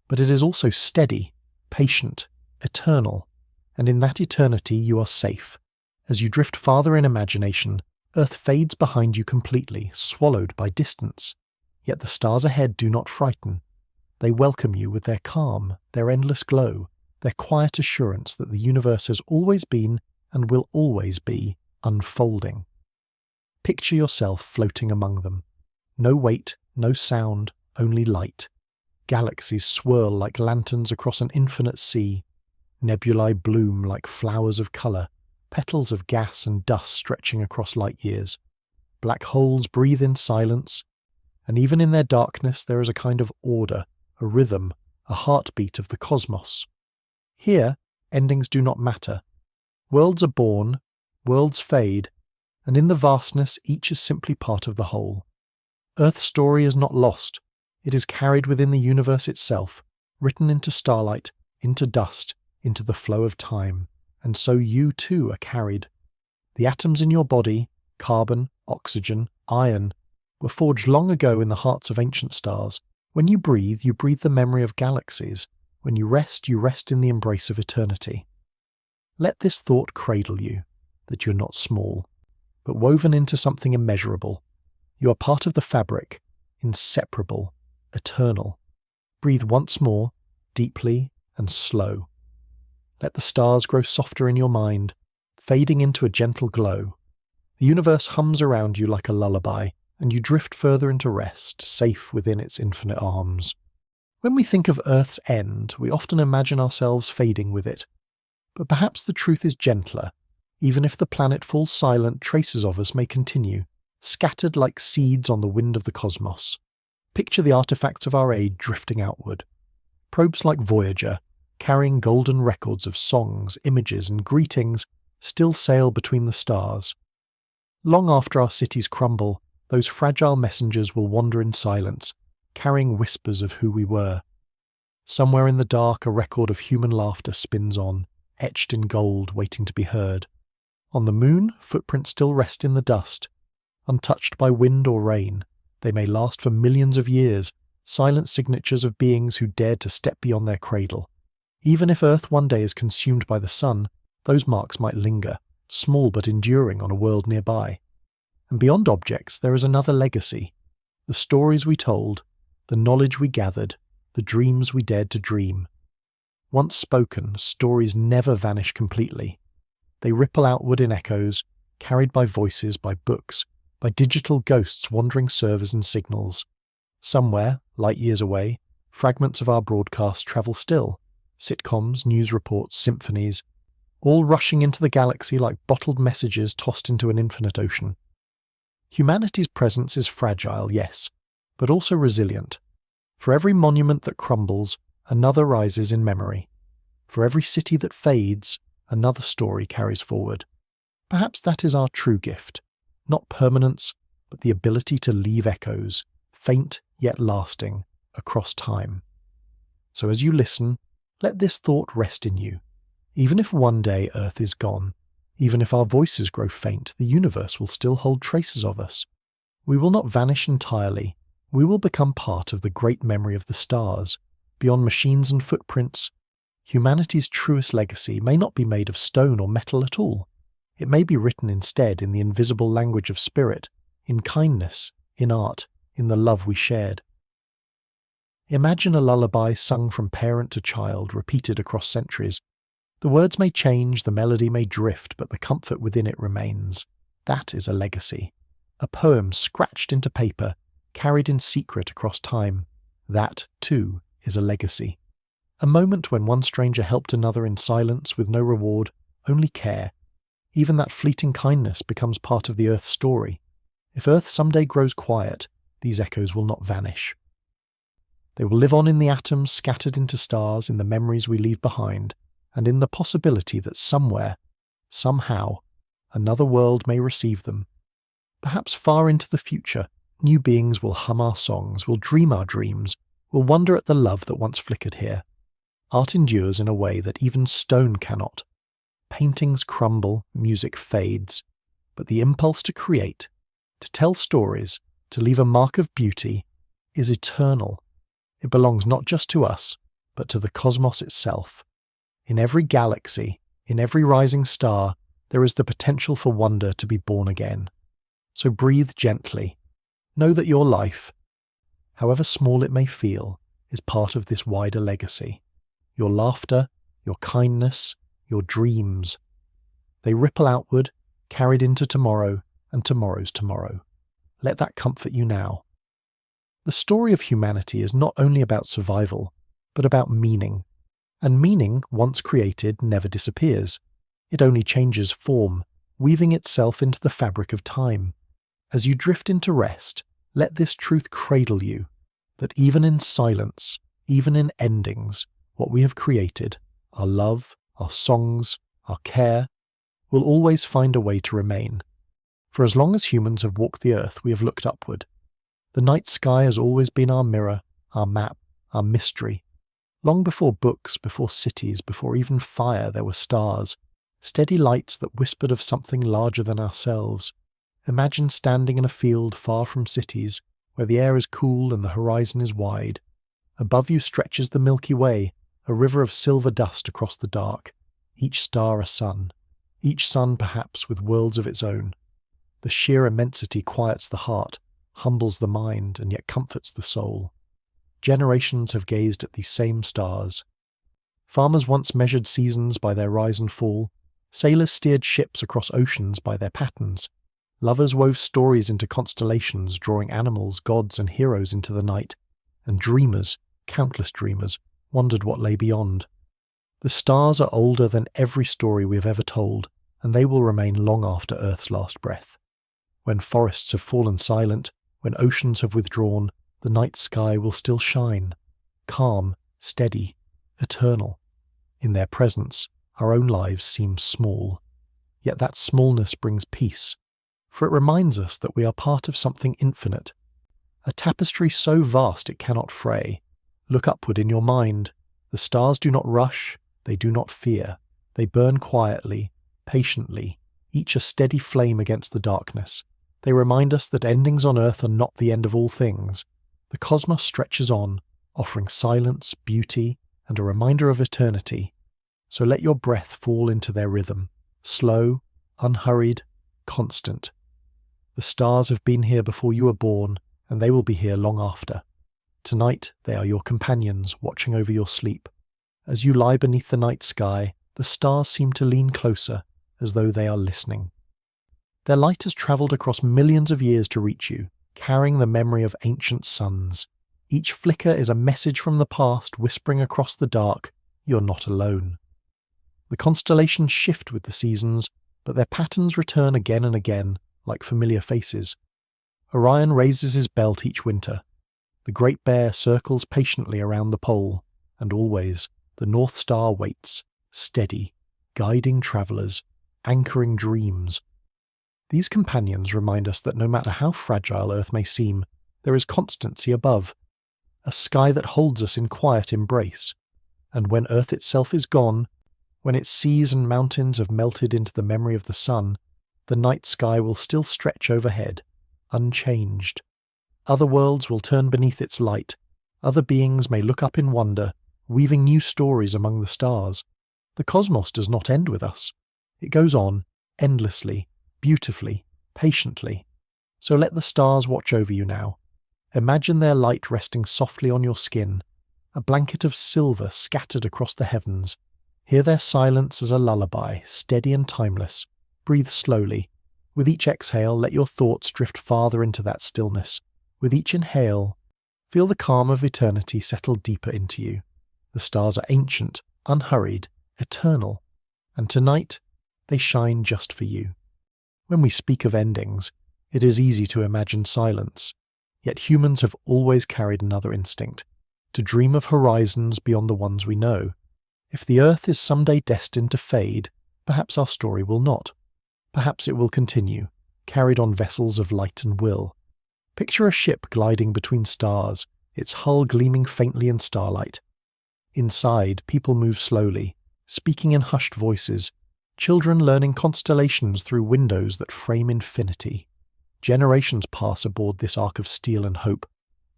but it is also steady, patient, eternal, and in that eternity you are safe. As you drift farther in imagination, Earth fades behind you completely, swallowed by distance. Yet the stars ahead do not frighten. They welcome you with their calm, their endless glow, their quiet assurance that the universe has always been and will always be unfolding. Picture yourself floating among them. No weight, no sound, only light. Galaxies swirl like lanterns across an infinite sea. Nebulae bloom like flowers of colour, petals of gas and dust stretching across light years. Black holes breathe in silence, and even in their darkness there is a kind of order, a rhythm, a heartbeat of the cosmos. Here, endings do not matter. Worlds are born, worlds fade, and in the vastness each is simply part of the whole. Earth's story is not lost. It is carried within the universe itself, written into starlight, into dust, into the flow of time, and so you too are carried. The atoms in your body, carbon, oxygen, iron, were forged long ago in the hearts of ancient stars. When you breathe the memory of galaxies. When you rest in the embrace of eternity. Let this thought cradle you, that you're not small, but woven into something immeasurable. You are part of the fabric, inseparable, eternal. Breathe once more, deeply and slow. Let the stars grow softer in your mind, fading into a gentle glow. The universe hums around you like a lullaby, and you drift further into rest, safe within its infinite arms. When we think of Earth's end, we often imagine ourselves fading with it. But perhaps the truth is gentler. Even if the planet falls silent, traces of us may continue, scattered like seeds on the wind of the cosmos. Picture the artifacts of our age drifting outward. Probes like Voyager, carrying golden records of songs, images, and greetings, still sail between the stars. Long after our cities crumble, those fragile messengers will wander in silence, carrying whispers of who we were. Somewhere in the dark, a record of human laughter spins on, etched in gold, waiting to be heard. On the moon, footprints still rest in the dust. Untouched by wind or rain, they may last for millions of years, silent signatures of beings who dared to step beyond their cradle. Even if Earth one day is consumed by the sun, those marks might linger, small but enduring on a world nearby. And beyond objects, there is another legacy. The stories we told, the knowledge we gathered, the dreams we dared to dream. Once spoken, stories never vanish completely. They ripple outward in echoes, carried by voices, by books, by digital ghosts wandering servers and signals. Somewhere, light years away, fragments of our broadcast travel still. Sitcoms, news reports, symphonies. all rushing into the galaxy like bottled messages tossed into an infinite ocean. Humanity's presence is fragile, yes, but also resilient. For every monument that crumbles, another rises in memory. For every city that fades, another story carries forward. Perhaps that is our true gift, not permanence, but the ability to leave echoes, faint yet lasting, across time. So as you listen, let this thought rest in you. Even if one day Earth is gone, even if our voices grow faint, the universe will still hold traces of us. We will not vanish entirely. We will become part of the great memory of the stars. Beyond machines and footprints, humanity's truest legacy may not be made of stone or metal at all. It may be written instead in the invisible language of spirit, in kindness, in art, in the love we shared. Imagine a lullaby sung from parent to child, repeated across centuries. The words may change, the melody may drift, but the comfort within it remains. That is a legacy. A poem scratched into paper, carried in secret across time. That, too, is a legacy. A moment when one stranger helped another in silence with no reward, only care. Even that fleeting kindness becomes part of the Earth's story. If Earth someday grows quiet, these echoes will not vanish. They will live on in the atoms scattered into stars, in the memories we leave behind, and in the possibility that somewhere, somehow, another world may receive them. Perhaps far into the future, new beings will hum our songs, will dream our dreams, will wonder at the love that once flickered here. Art endures in a way that even stone cannot. Paintings crumble, music fades, but the impulse to create, to tell stories, to leave a mark of beauty, is eternal. It belongs not just to us, but to the cosmos itself. In every galaxy, in every rising star, there is the potential for wonder to be born again. So breathe gently. Know that your life, however small it may feel, is part of this wider legacy. Your laughter, your kindness, your dreams. They ripple outward, carried into tomorrow and tomorrow's tomorrow. Let that comfort you now. The story of humanity is not only about survival, but about meaning. And meaning, once created, never disappears. It only changes form, weaving itself into the fabric of time. As you drift into rest, let this truth cradle you, that even in silence, even in endings, what we have created, our love, our songs, our care, will always find a way to remain. For as long as humans have walked the earth, we have looked upward. The night sky has always been our mirror, our map, our mystery. Long before books, before cities, before even fire, there were stars, steady lights that whispered of something larger than ourselves. Imagine standing in a field far from cities, where the air is cool and the horizon is wide. Above you stretches the Milky Way, a river of silver dust across the dark, each star a sun, each sun perhaps with worlds of its own. The sheer immensity quiets the heart, humbles the mind, and yet comforts the soul. Generations have gazed at these same stars. Farmers once measured seasons by their rise and fall. Sailors steered ships across oceans by their patterns. Lovers wove stories into constellations, drawing animals, gods, and heroes into the night. And dreamers, countless dreamers, wondered what lay beyond. The stars are older than every story we have ever told, and they will remain long after Earth's last breath. When forests have fallen silent, when oceans have withdrawn, the night sky will still shine, calm, steady, eternal. In their presence, our own lives seem small. Yet that smallness brings peace, for it reminds us that we are part of something infinite, a tapestry so vast it cannot fray. Look upward in your mind. The stars do not rush, they do not fear. They burn quietly, patiently, each a steady flame against the darkness. They remind us that endings on Earth are not the end of all things. The cosmos stretches on, offering silence, beauty, and a reminder of eternity. So let your breath fall into their rhythm, slow, unhurried, constant. The stars have been here before you were born, and they will be here long after. Tonight they are your companions, watching over your sleep. As you lie beneath the night sky, the stars seem to lean closer, as though they are listening. Their light has travelled across millions of years to reach you, carrying the memory of ancient suns. Each flicker is a message from the past whispering across the dark, you're not alone. The constellations shift with the seasons, but their patterns return again and again, like familiar faces. Orion raises his belt each winter. The Great Bear circles patiently around the pole, and always the North Star waits, steady, guiding travellers, anchoring dreams. These companions remind us that no matter how fragile Earth may seem, there is constancy above, a sky that holds us in quiet embrace. And when Earth itself is gone, when its seas and mountains have melted into the memory of the sun, the night sky will still stretch overhead, unchanged. Other worlds will turn beneath its light. Other beings may look up in wonder, weaving new stories among the stars. The cosmos does not end with us. It goes on, endlessly, beautifully, patiently. So let the stars watch over you now. Imagine their light resting softly on your skin, a blanket of silver scattered across the heavens. Hear their silence as a lullaby, steady and timeless. Breathe slowly. With each exhale, let your thoughts drift farther into that stillness. With each inhale, feel the calm of eternity settle deeper into you. The stars are ancient, unhurried, eternal, and tonight they shine just for you. When we speak of endings, it is easy to imagine silence, yet humans have always carried another instinct, to dream of horizons beyond the ones we know. If the Earth is someday destined to fade, perhaps our story will not. Perhaps it will continue, carried on vessels of light and will. Picture a ship gliding between stars, its hull gleaming faintly in starlight. Inside, people move slowly, speaking in hushed voices, children learning constellations through windows that frame infinity. Generations pass aboard this ark of steel and hope,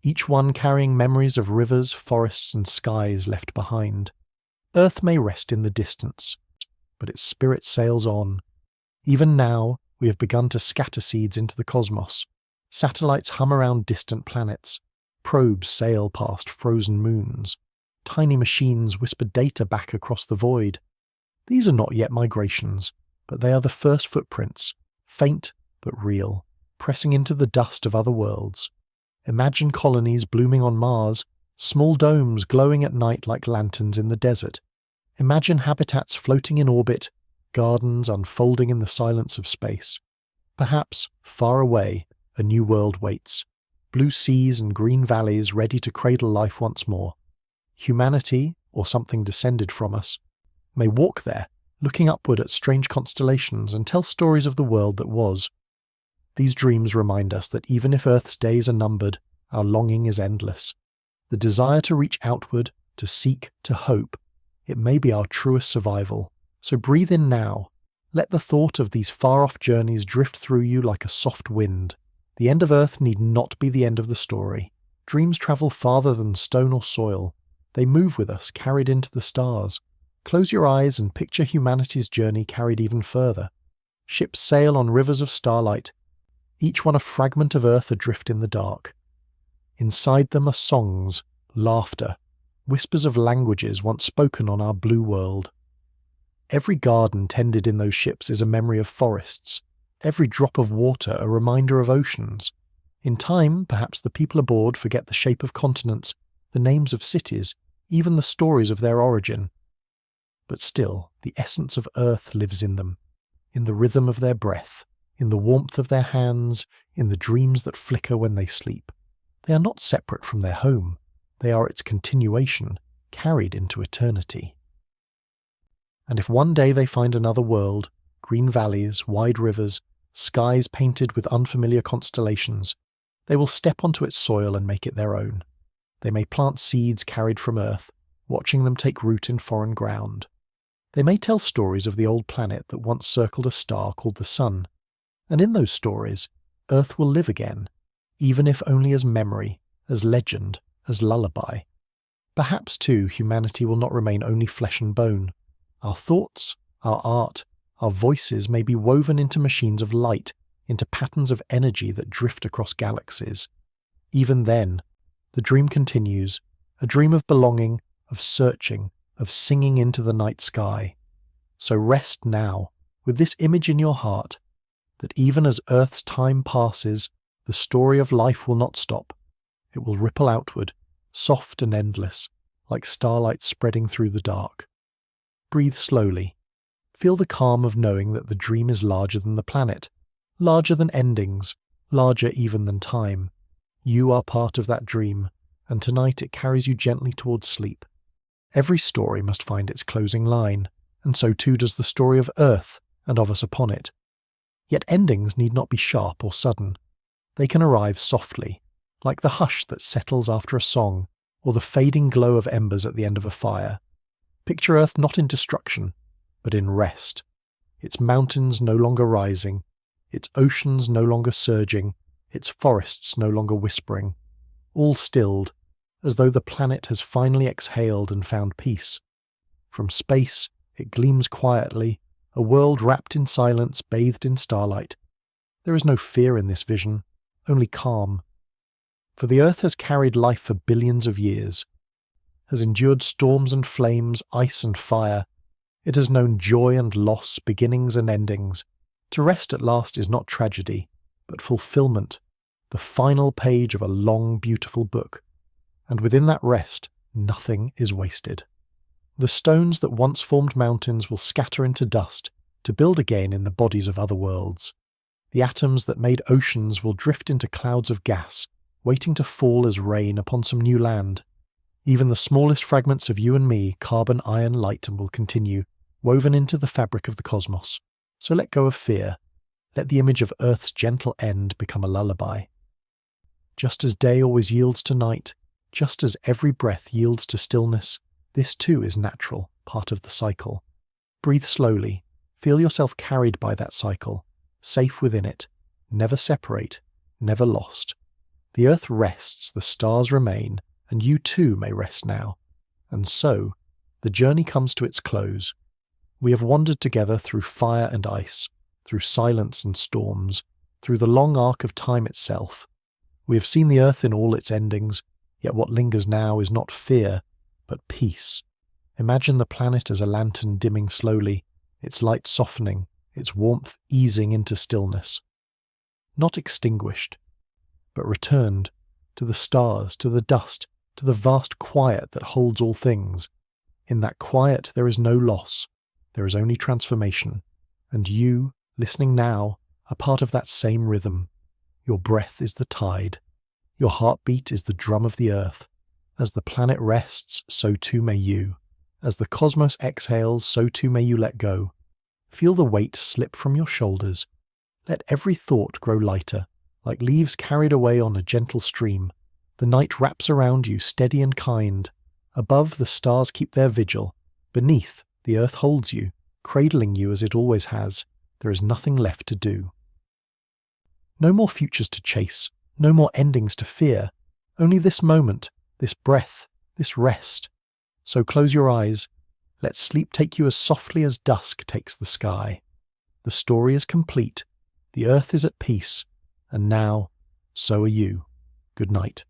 each one carrying memories of rivers, forests, and skies left behind. Earth may rest in the distance, but its spirit sails on. Even now, we have begun to scatter seeds into the cosmos. Satellites hum around distant planets. Probes sail past frozen moons. Tiny machines whisper data back across the void. These are not yet migrations, but they are the first footprints, faint but real, pressing into the dust of other worlds. Imagine colonies blooming on Mars, small domes glowing at night like lanterns in the desert. Imagine habitats floating in orbit, gardens unfolding in the silence of space. Perhaps, far away, a new world waits. Blue seas and green valleys ready to cradle life once more. Humanity, or something descended from us, may walk there, looking upward at strange constellations and tell stories of the world that was. These dreams remind us that even if Earth's days are numbered, our longing is endless. The desire to reach outward, to seek, to hope, it may be our truest survival. So breathe in now. Let the thought of these far-off journeys drift through you like a soft wind. The end of Earth need not be the end of the story. Dreams travel farther than stone or soil. They move with us, carried into the stars. Close your eyes and picture humanity's journey carried even further. Ships sail on rivers of starlight, each one a fragment of Earth adrift in the dark. Inside them are songs, laughter, whispers of languages once spoken on our blue world. Every garden tended in those ships is a memory of forests, every drop of water a reminder of oceans. In time, perhaps the people aboard forget the shape of continents, the names of cities, even the stories of their origin. But still, the essence of Earth lives in them, in the rhythm of their breath, in the warmth of their hands, in the dreams that flicker when they sleep. They are not separate from their home. They are its continuation, carried into eternity. And if one day they find another world, green valleys, wide rivers, skies painted with unfamiliar constellations, they will step onto its soil and make it their own. They may plant seeds carried from Earth, watching them take root in foreign ground. They may tell stories of the old planet that once circled a star called the Sun. And in those stories, Earth will live again, even if only as memory, as legend, as lullaby. Perhaps, too, humanity will not remain only flesh and bone. Our thoughts, our art, our voices may be woven into machines of light, into patterns of energy that drift across galaxies. Even then, the dream continues, a dream of belonging, of searching, of singing into the night sky. So rest now, with this image in your heart, that even as Earth's time passes, the story of life will not stop. It will ripple outward, soft and endless, like starlight spreading through the dark. Breathe slowly. Feel the calm of knowing that the dream is larger than the planet, larger than endings, larger even than time. You are part of that dream, and tonight it carries you gently towards sleep. Every story must find its closing line, and so too does the story of Earth and of us upon it. Yet endings need not be sharp or sudden. They can arrive softly, like the hush that settles after a song, or the fading glow of embers at the end of a fire. Picture Earth not in destruction, but in rest. Its mountains no longer rising, its oceans no longer surging, its forests no longer whispering, all stilled, as though the planet has finally exhaled and found peace. From space, it gleams quietly, a world wrapped in silence, bathed in starlight. There is no fear in this vision, only calm. For the Earth has carried life for billions of years, has endured storms and flames, ice and fire. It has known joy and loss, beginnings and endings. To rest at last is not tragedy, but fulfillment, the final page of a long, beautiful book. And within that rest, nothing is wasted. The stones that once formed mountains will scatter into dust to build again in the bodies of other worlds. The atoms that made oceans will drift into clouds of gas, waiting to fall as rain upon some new land. Even the smallest fragments of you and me, carbon, iron, light, and will continue, woven into the fabric of the cosmos. So let go of fear. Let the image of Earth's gentle end become a lullaby. Just as day always yields to night, just as every breath yields to stillness, this too is natural, part of the cycle. Breathe slowly. Feel yourself carried by that cycle, safe within it, never separate, never lost. The Earth rests, the stars remain, and you too may rest now. And so, the journey comes to its close. We have wandered together through fire and ice, through silence and storms, through the long arc of time itself. We have seen the Earth in all its endings, yet what lingers now is not fear, but peace. Imagine the planet as a lantern dimming slowly, its light softening, its warmth easing into stillness. Not extinguished, but returned to the stars, to the dust, to the vast quiet that holds all things. In that quiet there is no loss, there is only transformation, and you, listening now, are part of that same rhythm. Your breath is the tide. Your heartbeat is the drum of the Earth. As the planet rests, so too may you. As the cosmos exhales, so too may you let go. Feel the weight slip from your shoulders. Let every thought grow lighter, like leaves carried away on a gentle stream. The night wraps around you, steady and kind. Above, the stars keep their vigil. Beneath, the Earth holds you, cradling you as it always has. There is nothing left to do. No more futures to chase, no more endings to fear. Only this moment, this breath, this rest. So close your eyes. Let sleep take you as softly as dusk takes the sky. The story is complete. The Earth is at peace. And now, so are you. Good night.